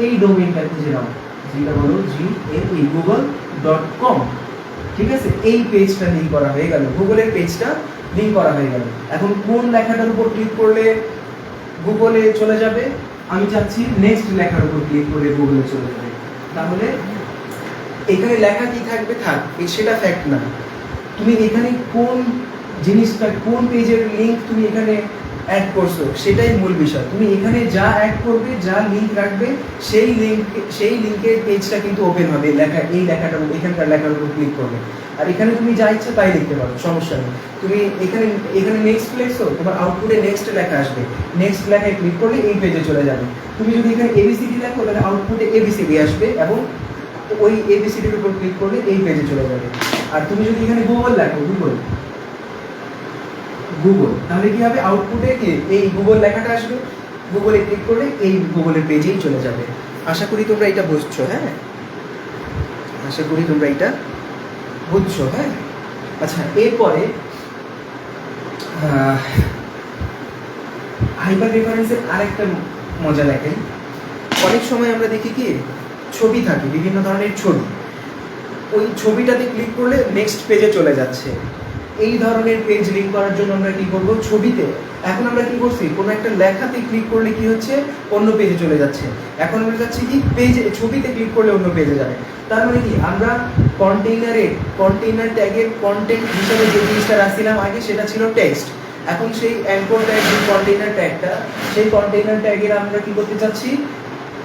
এই ডোমেইনটা খুঁজে নাও, যেটা হলো google.com, ঠিক আছে? এই পেজটা লিঙ্ক করা হয়ে গেল, গুগলের পেজটা লিঙ্ক করা হয়ে গেল। এখন কোন লেখাটার উপর ক্লিক করলে গুগলে চলে যাবে, আমি চাচ্ছি নেক্সট লেখার উপর ক্লিক করলে গুগলে চলে যাবে। তাহলে এখানে লেখা কি থাকবে থাক, সেটা ফ্যাক্ট না। তুমি এখানে কোন জিনিসটা, কোন পেজের লিঙ্ক তুমি এখানে অ্যাড করছো, সেটাই মূল বিষয়। তুমি এখানে যা অ্যাড করবে, যা লিঙ্ক রাখবে, সেই লিঙ্কের পেজটা কিন্তু ওপেন হবে, এই লেখাটার, এখানকার লেখার উপর ক্লিক করবে। আর এখানে তুমি যা ইচ্ছা তাই লিখতে পারো, সমস্যা নেই। তুমি এখানে নেক্সট লিখছো, তোমার আউটপুটে নেক্সট লেখা আসবে, নেক্সট লেখায় ক্লিক করলে এই পেজে চলে যাবে। তুমি যদি এখানে ABCD লেখো, তাহলে আউটপুটে ABCD আসবে, এবং ওই ABCDর উপর ক্লিক করলে এই পেজে চলে যাবে। আর তুমি যদি এখানে গুগল লেখো, গুগল, তাহলে কি হবে, আউটপুটে কি এই গুগল লেখাটা আসবে, গুগলে ক্লিক করলে এই গুগলের পেজেই চলে যাবে। আশা করি তোমরা এটা বুঝছো। হ্যাঁ, আশা করি তোমরা এটা বুঝছো। হ্যাঁ, আচ্ছা, এরপরে হাইপার রেফারেন্সের আরেকটা মজা দেখেন। অনেক সময় আমরা দেখি কি, ছবি থাকে, বিভিন্ন ধরনের ছবি, ওই ছবিটাতে ক্লিক করলে নেক্সট পেজে চলে যাচ্ছে, এই ধরনের পেজ লিঙ্ক করার জন্য আমরা কি করব, ছবিতে এখন আমরা কি করছি, কোনো একটা লেখাতে ক্লিক করলে কি হচ্ছে, অন্য পেজে চলে যাচ্ছে। এখন আমরা যাচ্ছি কি পেজে, ছবিতে ক্লিক করলে অন্য পেজে যাবে। তার মানে কি, আমরা কন্টেইনার ট্যাগের কন্টেন্ট হিসেবে যে জিনিসটা রাখছিলাম আগে সেটা ছিল টেক্সট। এখন সেই অ্যাঙ্কর ট্যাগ, যে কন্টেইনার ট্যাগটা, সেই কন্টেইনার ট্যাগের আমরা কি করতে চাচ্ছি,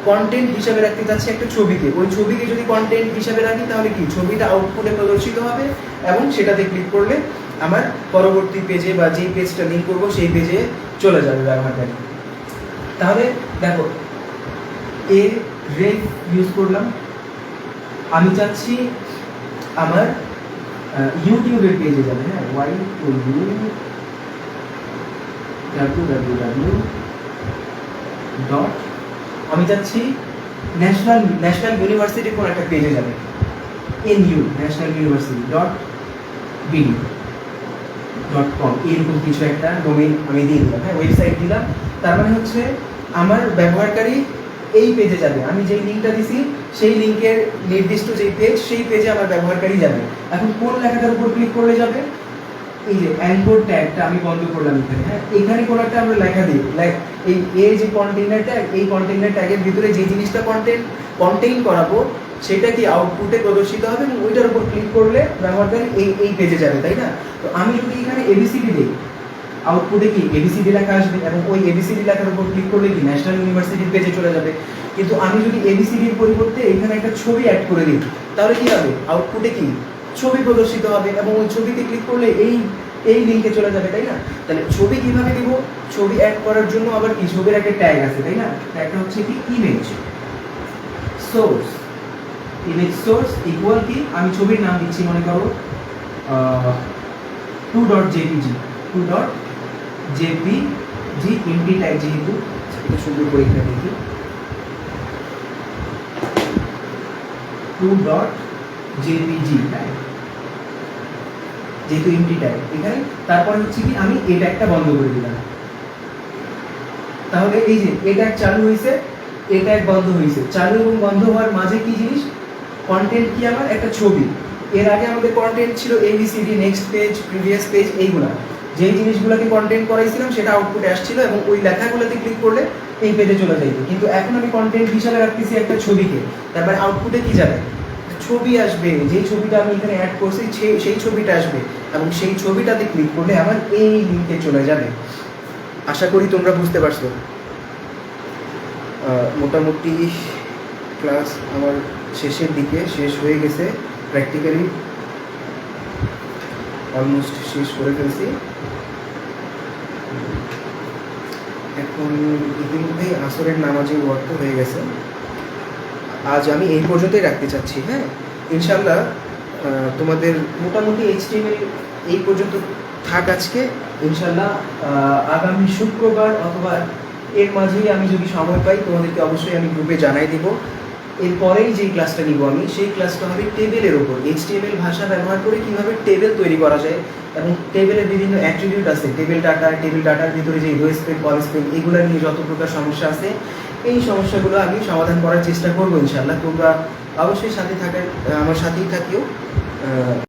কন্টেন্ট হিসাবে রাখতে চাচ্ছি একটা ছবিকে। ওই ছবিকে যদি কন্টেন্ট হিসাবে রাখি তাহলে কি, ছবিটা আউটপুটে প্রদর্শিত হবে এবং সেটাতে ক্লিক করলে আমার পরবর্তী পেজে বা যেই পেজটা লিঙ্ক করবো সেই পেজে চলে যাবে ব্যবহারকারী। তাহলে দেখো, এ রেফ ইউজ করলাম, আমি চাচ্ছি আমার ইউটিউবের পেজে যাবে, হ্যাঁ, www. আমি চাচ্ছি ন্যাশনাল ইউনিভার্সিটির কোন একটা পেজে যাবে, NU ন্যাশনাল ইউনিভার্সিটি .bd.com, এরকম কিছু একটা ডোমেইন আমি দিয়ে দিলাম, হ্যাঁ, ওয়েবসাইট দিলাম। তার মানে হচ্ছে আমার ব্যবহারকারী এই পেজে যাবে, আমি যেই লিঙ্কটা দিছি সেই লিঙ্কের নির্দিষ্ট যেই পেজ, সেই পেজে আমার ব্যবহারকারী যাবে। এখন কোন লেখাটার উপর ক্লিক করলে যাবে, এই যে অ্যাঙ্কর ট্যাগটা আমি বন্ধ করলাম এখানে, হ্যাঁ, এখানে কোনো একটা আমরা লেখা দিই, এই যে কন্টেইনার ট্যাগ, এই কন্টেইনার ট্যাগের ভিতরে যে জিনিসটা কন্টেইন করাবো সেটা কি আউটপুটে প্রদর্শিত হবে এবং ওইটার উপর ক্লিক করলে ব্যবহারকারী এই পেজে যাবে, তাই না? তো আমি যদি এখানে ABCD দিই, আউটপুটে কি ABCD লেখা আসবে এবং ওই ABCD লেখার উপর ক্লিক করলে কি ন্যাশনাল ইউনিভার্সিটির পেজে চলে যাবে। কিন্তু আমি যদি ABCDর পরিবর্তে এখানে একটা ছবি অ্যাড করে দিই, তাহলে কি হবে, আউটপুটে কি ছবি প্রদর্শিত হবে এবং ওই ছবিতে ক্লিক করলে এই লিঙ্কে চলে যাবে, তাই না? তাহলে ছবি কিভাবে দিব, ছবি অ্যাড করার জন্য আবার কি, ছবির একটা ট্যাগ আছে, তাই না? ট্যাগটা হচ্ছে কি, ইমেজ সোর্স ইকুয়াল কি, আমি ছবির নাম দিচ্ছি, মনে করো 2.jpg এমটি ট্যাগ, যেহেতু একটু সুন্দর করে এখানে দেখি 2.jpg, হ্যাঁ, যেহেতু এমটি ট্যাগ এখানে। তারপরে হচ্ছে কি, আমি এই ট্যাগটা বন্ধ করে দিলাম। তাহলে এই যে এই ট্যাগ চালু হয়েছে, এই ট্যাগ বন্ধ হয়েছে। চালু এবং বন্ধ হওয়ার মাঝে কি জিনিস, কন্টেন্ট কি, আমার একটা ছবি। এর আগে আমাদের কন্টেন্ট ছিল ABCD, next page, previous page, এইগুলা যেই জিনিসগুলোকে কন্টেন্ট করাইছিলাম সেটা আউটপুটে আসছিল এবং ওই লেখাগুলোতে ক্লিক করলে এই পেজে চলে যাইত। কিন্তু এখন আমি কন্টেন্ট হিসাবে রাখতেছি একটা ছবিকে, তারপরে আউটপুটে কি যাবে, ছবি আসবে, যেই ছবিটা আমি এখানে অ্যাড করছি সেই ছবিটা আসবে এবং সেই ছবিটাতে ক্লিক করলে আমার এই লিঙ্কে চলে যাবে। আশা করি তোমরা বুঝতে পারছো। মোটামুটি ক্লাস আমার শেষের দিকে, শেষ হয়ে গেছে, প্র্যাকটিক্যালি অলমোস্ট শেষ করে ফেলছি। এখন ইতিমধ্যেই আসরের নামাজের ওয়াক্ত হয়ে গেছে। আজ আমি এই পর্যন্তই রাখতে চাচ্ছি, হ্যাঁ, ইনশাল্লাহ তোমাদের মোটামুটি HTML এই পর্যন্ত থাক আজকে। ইনশাল্লাহ আগামী শুক্রবার অথবা এর মাঝেই আমি যদি সময় পাই তোমাদেরকে অবশ্যই আমি গ্রুপে জানাই দিব। এরপরেই যেই ক্লাসটা নিব আমি, সেই ক্লাসটা হবে টেবিলের ওপর, HTML ভাষা ব্যবহার করে কীভাবে টেবিল তৈরি করা যায় এবং টেবিলের বিভিন্ন অ্যাট্রিবিউট আছে, টেবিল ডাটার ভিতরে যে রো স্পেস, কল স্পেস, এগুলো নিয়ে যত প্রকার সমস্যা আছে এই সমস্যাগুলো আমি সমাধান করার চেষ্টা করবো ইনশাল্লাহ। তোমরা অবশ্যই সাথে থাকার, আমার সাথেই থাকিও।